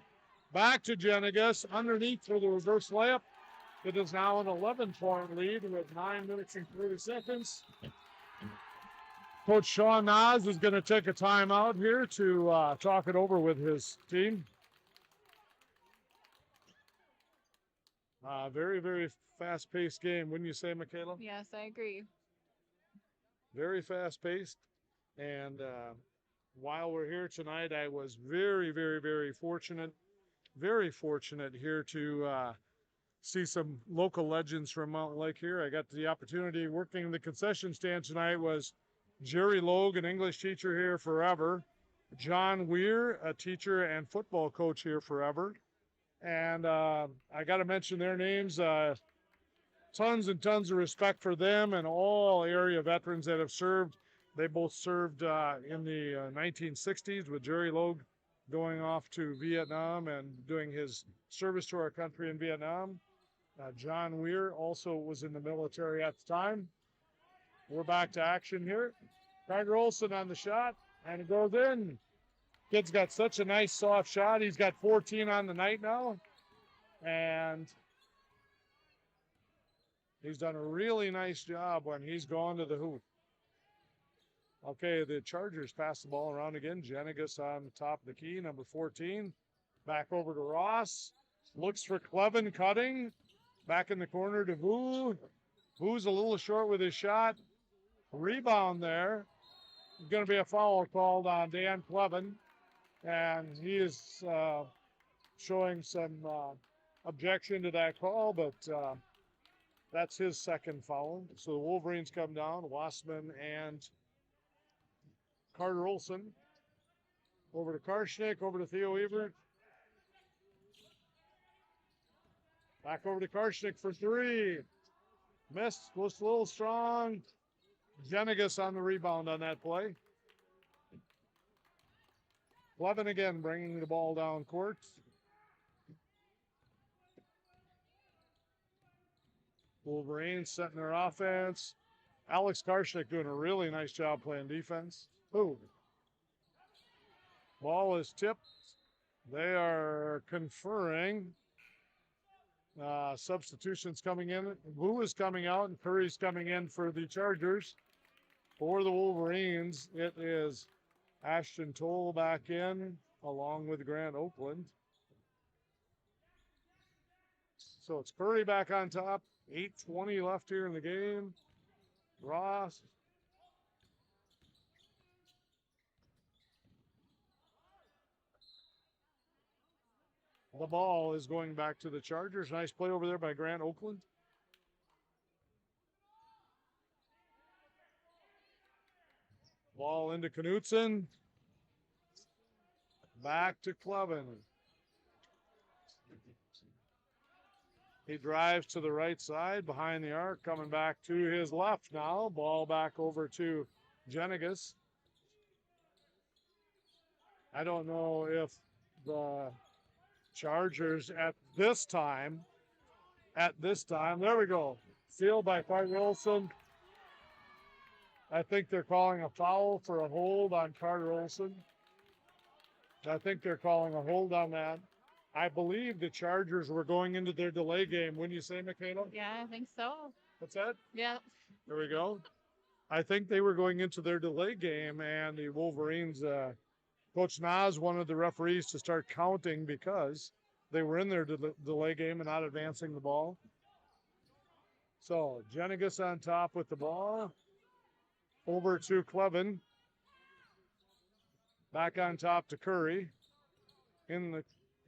back to Jenigus. Underneath for the reverse layup. It is now an 11-point lead with 9 minutes and 30 seconds. Coach Sean Nas is going to take a timeout here to talk it over with his team. Very, very fast-paced game, wouldn't you say, Michaela? Yes, I agree. Very fast-paced. And while we're here tonight, I was very, very, very fortunate here to see some local legends from Mountain Lake here. I got the opportunity working in the concession stand tonight was Jerry Logue, an English teacher here forever. John Weir, a teacher and football coach here forever. And I got to mention their names. Tons and tons of respect for them and all area veterans that have served. They both served in the 1960s with Jerry Logue going off to Vietnam and doing his service to our country in Vietnam. John Weir also was in the military at the time. We're back to action here. Carter Olson on the shot, and it goes in. Kid's got such a nice soft shot. He's got 14 on the night now. And he's done a really nice job when he's gone to the hoop. Okay, the Chargers pass the ball around again. Jenigus on the top of the key, number 14. Back over to Ross. Looks for Clevin cutting. Back in the corner to Vu. Vu's a little short with his shot. Rebound there. Going to be a foul called on Dan Clevin. And he is showing some objection to that call, but that's his second foul. So the Wolverines come down. Wassman and Carter Olson. Over to Karshnick, over to Theo Evert. Back over to Karshnick for three. Missed, was a little strong. Jenigus on the rebound on that play. Clevin again bringing the ball down court. Wolverines setting their offense. Alex Karshnick doing a really nice job playing defense. Ooh. Ball is tipped. They are conferring. Substitutions coming in. Wu is coming out and Curry's coming in for the Chargers. For the Wolverines, it is Ashton Toll back in along with Grant Oakland. So it's Curry back on top. 8:20 left here in the game. Ross. The ball is going back to the Chargers. Nice play over there by Grant Oakland. Ball into Knutson. Back to Clevin. He drives to the right side behind the arc, coming back to his left now. Ball back over to Jenigus. I don't know if the Chargers at this time, there we go. Sealed by Carter Wilson. I think they're calling a foul for a hold on Carter Olson. I think they're calling a hold on that. I believe the Chargers were going into their delay game. Wouldn't you say, Michaela? Yeah, I think so. What's that? Yeah. There we go. I think they were going into their delay game, and the Wolverines, Coach Nas wanted the referees to start counting because they were in their delay game and not advancing the ball. So Jenigus on top with the ball. Over to Clevin. Back on top to Curry.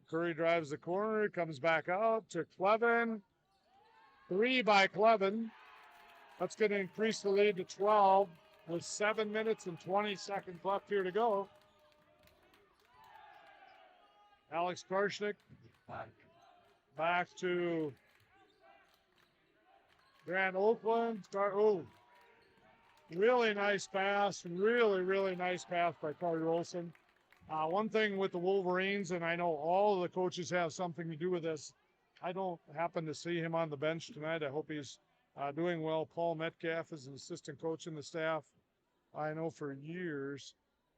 Curry drives the corner, comes back out to Clevin. 3 by Clevin. That's going to increase the lead to 12 with 7 minutes and 20 seconds left here to go. Alex Karshnik back to Grant Oakland. Really nice pass. Really nice pass by Carter Olson. One thing with the Wolverines, and I know all of the coaches have something to do with this, I don't happen to see him on the bench tonight. I hope he's doing well. Paul Metcalf is an assistant coach in the staff. I know for years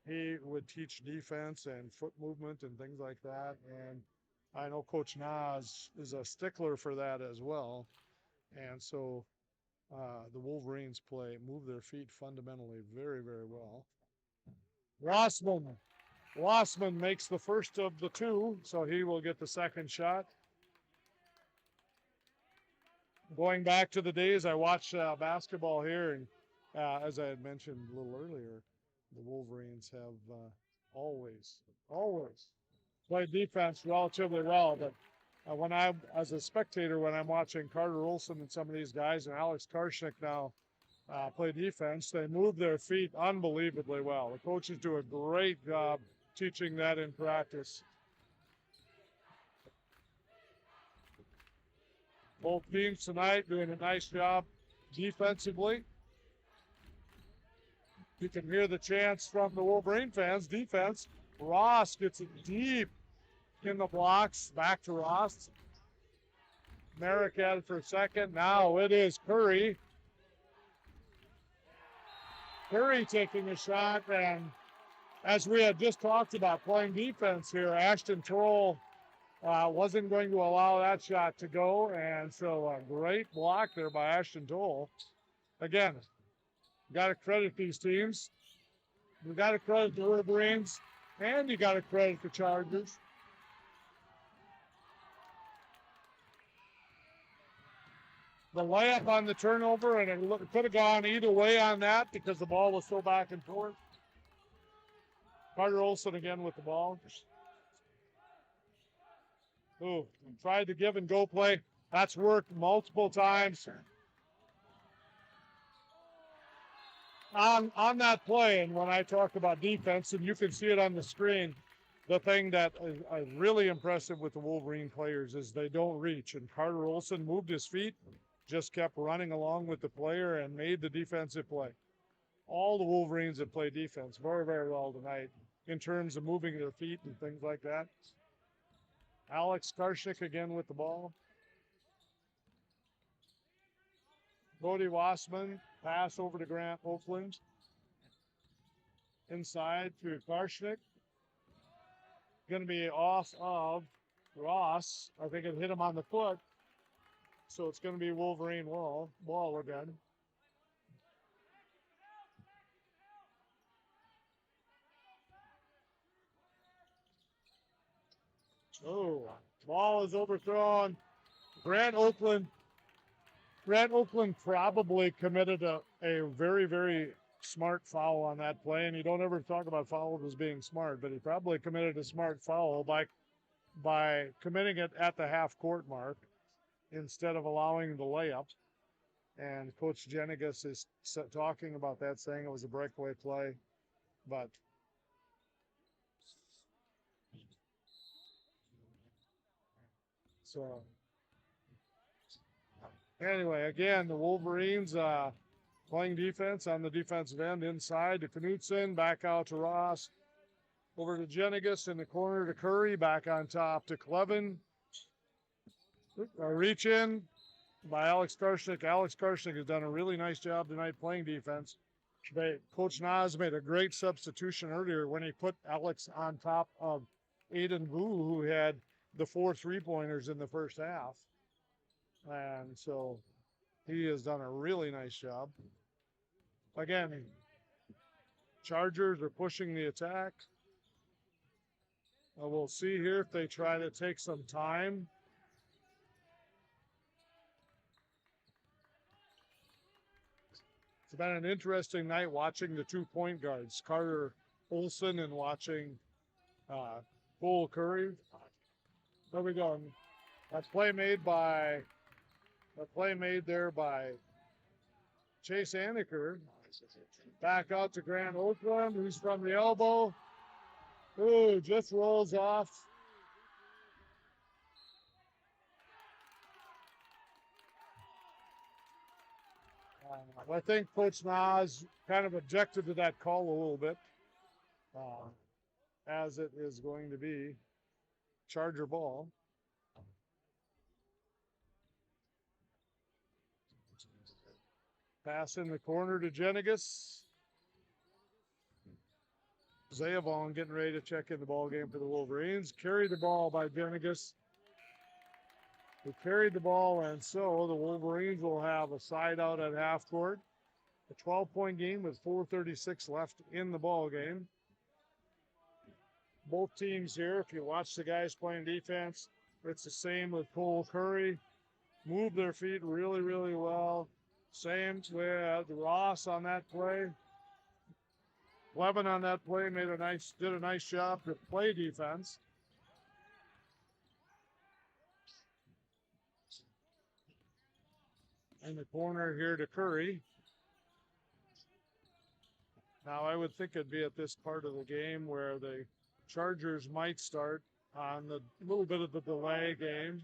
he would teach defense and foot movement and things like that. And I know Coach Nas is a stickler for that as well. And so the Wolverines move their feet fundamentally very well. Rossman makes the first of the 2, so he will get the second shot. Going back to the days I watched basketball here, and as I had mentioned a little earlier, the Wolverines have always played defense relatively well. But when as a spectator, when I'm watching Carter Olson and some of these guys, and Alex Karshnik now play defense, they move their feet unbelievably well. The coaches do a great job teaching that in practice. Both teams tonight doing a nice job defensively. You can hear the chants from the Wolverine fans. Defense. Ross gets it deep in the blocks. Back to Ross. Merrick had it for a second. Now it is Curry. Curry taking a shot, and as we had just talked about playing defense here, Ashton Toll wasn't going to allow that shot to go, and so a great block there by Ashton Toll. Again, got to credit these teams. You got to credit the Wolverines, and you got to credit the Chargers. The layup on the turnover, and it could have gone either way on that because the ball was so back and forth. Carter Olson again with the ball. Ooh, tried to give and go play. That's worked multiple times. On that play, and when I talk about defense, and you can see it on the screen, the thing that is really impressive with the Wolverine players is they don't reach. And Carter Olson moved his feet, just kept running along with the player and made the defensive play. All the Wolverines have played defense very well tonight in terms of moving their feet and things like that. Alex Karshik again with the ball. Cody Wassman, pass over to Grant Oakland. Inside to Karshik. Going to be off of Ross. I think it hit him on the foot. So it's going to be Wolverine ball again. Oh, ball is overthrown. Grant Oakland probably committed a very smart foul on that play, and you don't ever talk about fouls as being smart, but he probably committed a smart foul by committing it at the half-court mark instead of allowing the layup. And Coach Jenigus is talking about that, saying it was a breakaway play, but so anyway, again, the Wolverines playing defense on the defensive end, inside to Knutson, back out to Ross, over to Jenigus in the corner to Curry, back on top to Clevin. A reach in by Alex Karshnik. Alex Karshnik has done a really nice job tonight playing defense. Coach Nas made a great substitution earlier when he put Alex on top of Aiden Vu, who had the 4 3-pointers in the first half. And so he has done a really nice job. Again, Chargers are pushing the attack. We'll see here if they try to take some time. It's been an interesting night watching the 2 point guards, Carter Olson and watching Cole Curry. There we go. A play made there by Chase Aniker. Back out to Grant Oakland, who's from the elbow. Ooh, just rolls off. I think Coach Nas kind of objected to that call a little bit, as it is going to be Charger ball. Pass in the corner to Jenigas. Zayavon getting ready to check in the ball game for the Wolverines. Carried the ball by Jenigas. He carried the ball, and so the Wolverines will have a side out at half court. A 12-point game with 4:36 left in the ball game. Both teams here, if you watch the guys playing defense, it's the same with Cole Curry. Move their feet really, really well. Same with Ross on that play. Levin on that play did a nice job to play defense. In the corner here to Curry. Now I would think it'd be at this part of the game where the Chargers might start on the little bit of the delay game.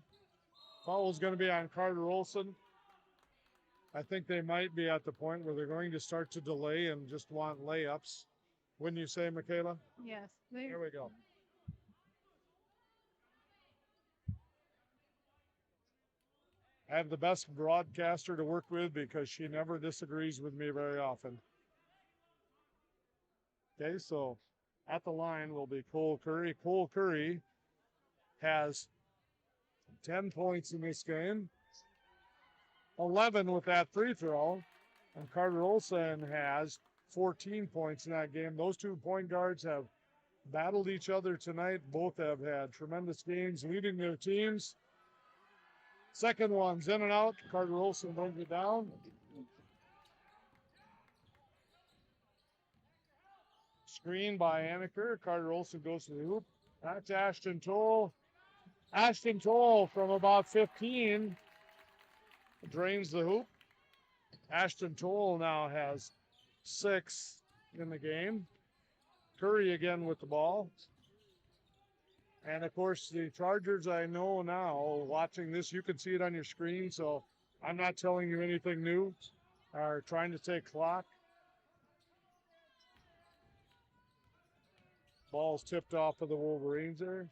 Foul is going to be on Carter Olson. I think they might be at the point where they're going to start to delay and just want layups. Wouldn't you say, Michaela? Yes. Here we go. I have the best broadcaster to work with because she never disagrees with me very often. Okay, so at the line will be Cole Curry. Cole Curry has 10 points in this game, 11 with that free throw, and Carter Olson has 14 points in that game. Those 2 point guards have battled each other tonight. Both have had tremendous games leading their teams. Second one's in and out. Carter Olson brings it down. Screen by Aniker. Carter Olson goes to the hoop. That's Ashton Toll. Ashton Toll from about 15 drains the hoop. Ashton Toll now has 6 in the game. Curry again with the ball. And of course, the Chargers, I know now, watching this, you can see it on your screen, so I'm not telling you anything new, are trying to take clock. Ball's tipped off of the Wolverines there.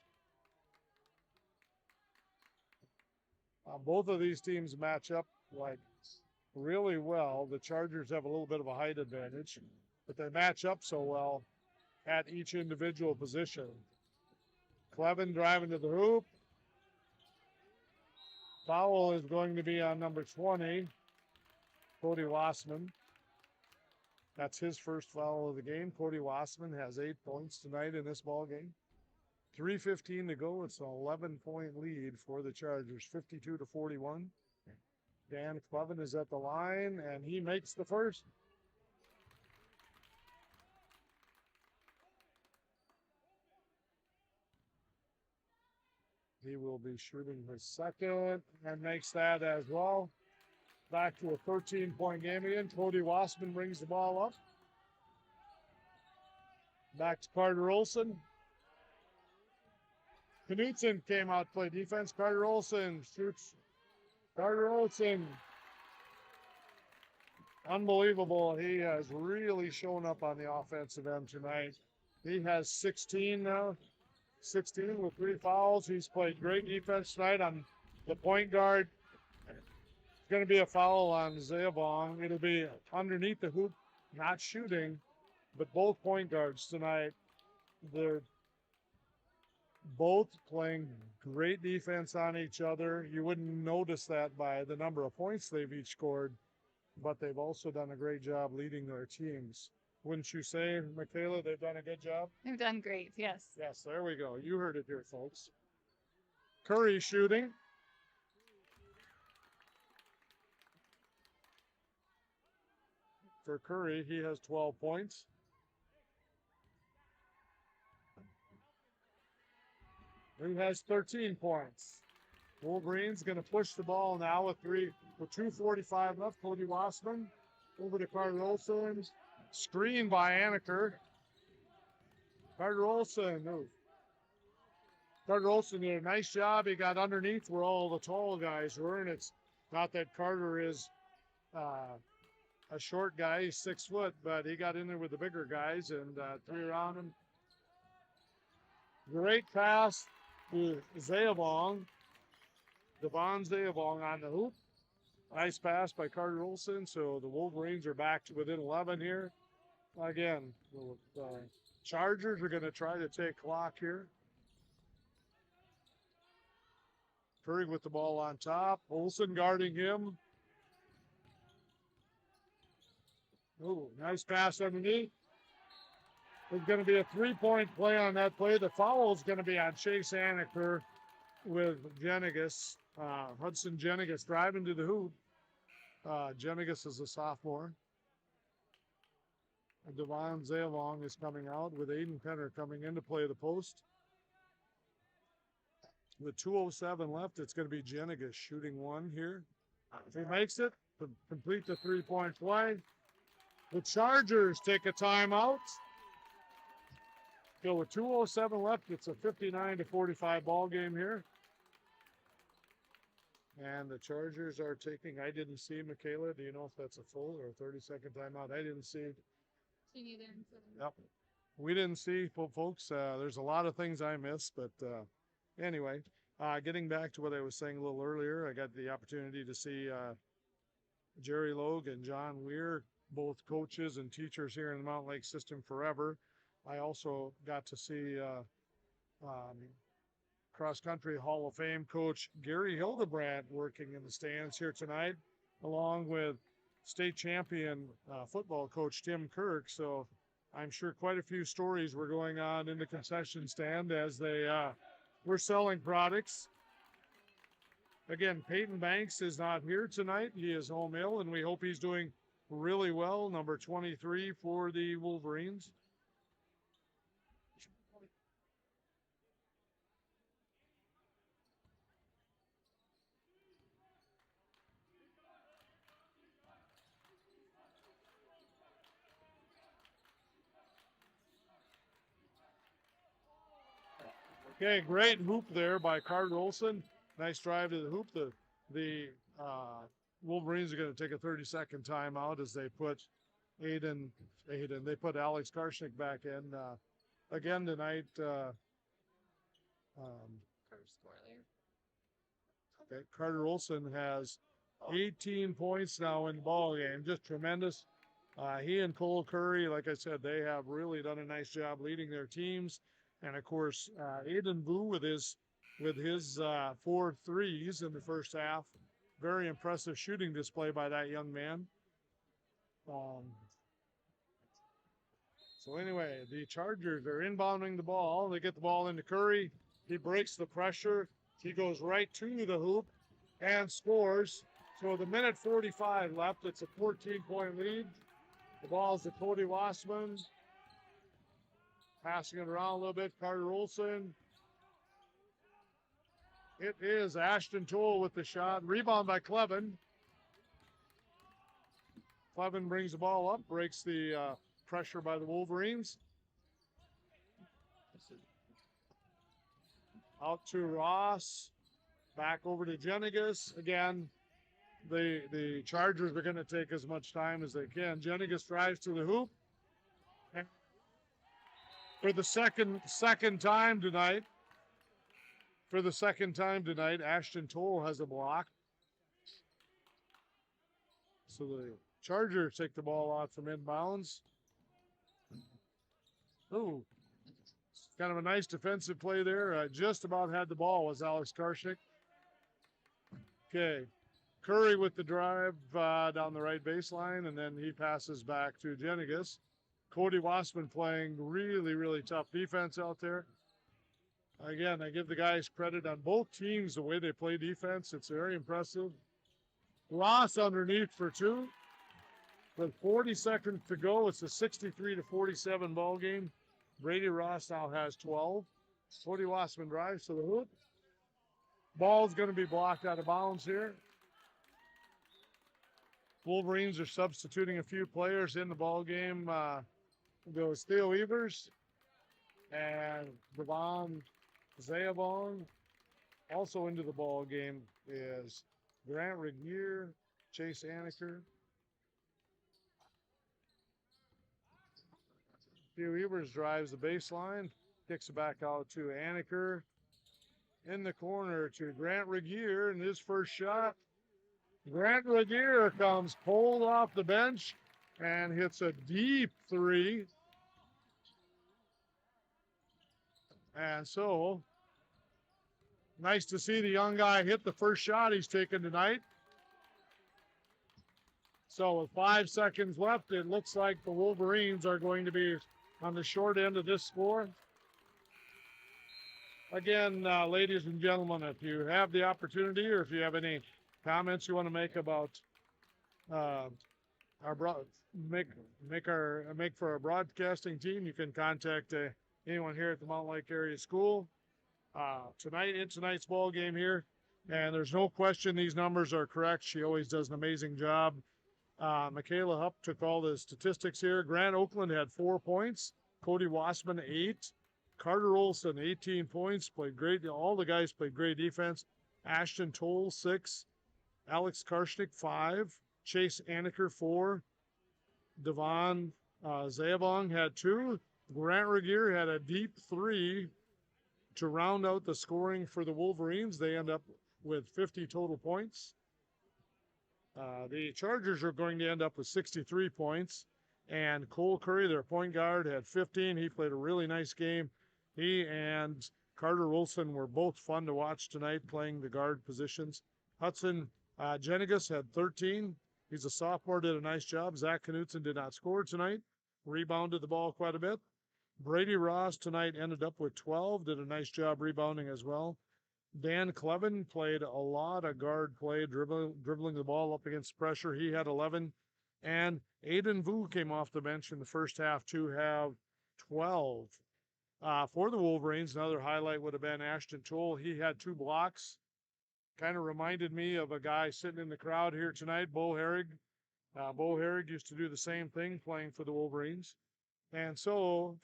Both of these teams match up like really well. The Chargers have a little bit of a height advantage, but they match up so well at each individual position. Clevin driving to the hoop. Foul is going to be on number 20, Cody Wassman. That's his first foul of the game. Cody Wassman has 8 points tonight in this ball game. 3:15 to go. It's an 11-point lead for the Chargers, 52-41. Dan Clevin is at the line, and he makes the first. He will be shooting his second and makes that as well. Back to a 13-point game again. Cody Wassman brings the ball up. Back to Carter Olson. Knutson came out to play defense. Carter Olson shoots. Carter Olson. Unbelievable. He has really shown up on the offensive end tonight. He has 16 now. 16 with 3 fouls. He's played great defense tonight on the point guard. It's going to be a foul on Zayavon. It'll be underneath the hoop, not shooting, but both point guards tonight, both playing great defense on each other. You wouldn't notice that by the number of points they've each scored, but they've also done a great job leading their teams. Wouldn't you say, Michaela, they've done a good job? They've done great. Yes. Yes, there we go. You heard it here, folks. Curry shooting. For Curry, he has 12 points. He has 13 points. Wolverines going to push the ball now with 2:45 left. Cody Wassman over to Carter Olson. Screen by Anaker. Carter Olson. Carter Olson did a nice job. He got underneath where all the tall guys were, and it's not that Carter is a short guy. He's 6 foot, but he got in there with the bigger guys and threw around him. Great pass to Zayabong. Devon Zayabong on the hoop. Nice pass by Carter Olson. So the Wolverines are back to within 11 here. Again, the Chargers are going to try to take clock here. Curry with the ball on top. Olson guarding him. Oh, nice pass underneath. There's going to be a 3-point play on that play. The foul is going to be on Chase Anaker with Jenigas. Hudson Jenigas driving to the hoop. Jenigas is a sophomore. Devon Zayalong is coming out with Aiden Penner coming in to play the post. With 2:07 left, it's going to be Jenigas shooting one here. If he makes it, to complete the 3-point play. The Chargers take a timeout. So with 2:07 left, it's a 59-45 ball game here. And the Chargers are taking, I didn't see, Michaela. Do you know if that's a full or a 30-second timeout? I didn't see. Yep. We didn't see, folks. There's a lot of things I missed, but anyway, getting back to what I was saying a little earlier, I got the opportunity to see Jerry Logue and John Weir, both coaches and teachers here in the Mountain Lake system forever. I also got to see cross-country Hall of Fame coach Gary Hildebrandt working in the stands here tonight, along with state champion football coach Tim Kirk. So I'm sure quite a few stories were going on in the concession stand as they were selling products. Again, Peyton Banks is not here tonight. He is home ill, and we hope he's doing really well, number 23 for the Wolverines. Okay, great hoop there by Carter Olson. Nice drive to the hoop. The Wolverines are going to take a 30-second timeout as they put they put Alex Karshnick back in. Again tonight, Carter Olson has 18 points now in the ball game. Just tremendous. He and Cole Curry, like I said, they have really done a nice job leading their teams. And of course, Aiden Vu with his 4 threes in the first half. Very impressive shooting display by that young man. So anyway, the Chargers are inbounding the ball. They get the ball into Curry. He breaks the pressure. He goes right to the hoop and scores. So with 1:45 left, it's a 14-point lead. The ball is to Cody Wassman. Passing it around a little bit, Carter Olson. It is Ashton Toole with the shot. Rebound by Clevin. Clevin brings the ball up, breaks the pressure by the Wolverines. Out to Ross. Back over to Jenigas. Again, the Chargers are going to take as much time as they can. Jenigas drives to the hoop. And for the second time tonight, Ashton Toole has a block. So the Chargers take the ball out from inbounds. Ooh, Kind of a nice defensive play there. Just about had the ball was Alex Karshik. Okay. Curry with the drive down the right baseline, and then he passes back to Jenigas. Cody Wassman playing really, really tough defense out there. Again, I give the guys credit on both teams, the way they play defense. It's very impressive. Ross underneath for two. With 40 seconds to go, it's a 63-47 ball game. Brady Ross now has 12. Cody Wassman drives to the hoop. Ball's going to be blocked out of bounds here. Wolverines are substituting a few players in the ball game. Goes Theo Evers and Devon Zayabong. Also into the ball game is Grant Regier, Chase Aniker. Theo Evers drives the baseline, kicks it back out to Aniker. In the corner to Grant Regier, and his first shot. Grant Regier comes pulled off the bench and hits a deep three. And so, nice to see the young guy hit the first shot he's taken tonight. So with 5 seconds left, it looks like the Wolverines are going to be on the short end of this score. Again, ladies and gentlemen, if you have the opportunity or if you have any comments you want to make about make for our broadcasting team, you can contact anyone here at the Mountain Lake Area School. Tonight's ball game here, and there's no question these numbers are correct. She always does an amazing job. Michaela Hupp took all the statistics here. Grant Oakland had 4 points. Cody Wassman 8. Carter Olson 18 points. Played great. All the guys played great defense. Ashton Toll 6. Alex Karshnik 5. Chase Aniker 4. Devon Zayabong had 2. Grant Regier had a deep 3 to round out the scoring for the Wolverines. They end up with 50 total points. The Chargers are going to end up with 63 points. And Cole Curry, their point guard, had 15. He played a really nice game. He and Carter Olson were both fun to watch tonight playing the guard positions. Hudson Jenigas had 13. He's a sophomore, did a nice job. Zach Knutson did not score tonight. Rebounded the ball quite a bit. Brady Ross tonight ended up with 12. Did a nice job rebounding as well. Dan Clevin played a lot of guard play, dribbling the ball up against pressure. He had 11. And Aiden Vu came off the bench in the first half to have 12. For the Wolverines, another highlight would have been Ashton Toll. He had 2 blocks. Kind of reminded me of a guy sitting in the crowd here tonight, Bo Herrig. Bo Herrig used to do the same thing playing for the Wolverines. And so,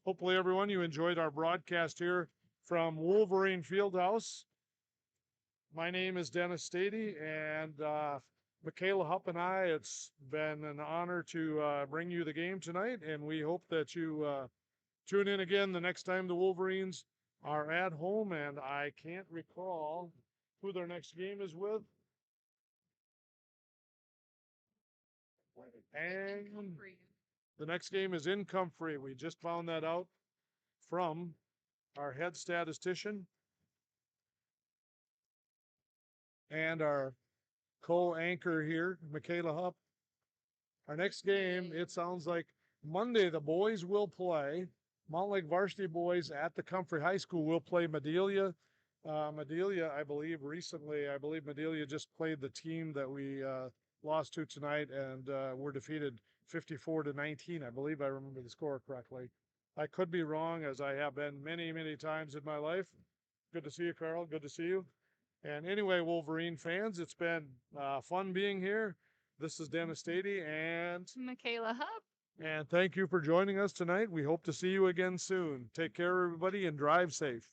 hopefully everyone, you enjoyed our broadcast here from Wolverine Fieldhouse. My name is Dennis Stady, and Michaela Hupp and I, it's been an honor to bring you the game tonight, and we hope that you tune in again the next time the Wolverines are at home, and I can't recall who their next game is with. And the next game is in Comfrey. We just found that out from our head statistician and our co-anchor here, Michaela Hupp. Our next game, it sounds like Monday, the boys will play. Mountain Lake Varsity boys at the Comfrey High School will play Madelia. Madelia, I believe Madelia just played the team that we lost to tonight and were defeated 54-19. I believe I remember the score correctly. I could be wrong, as I have been many, many times in my life. Good to see you, Carl. Good to see you. And anyway, Wolverine fans, it's been fun being here. This is Dennis Stady and Michaela Hupp. And thank you for joining us tonight. We hope to see you again soon. Take care, everybody, and drive safe.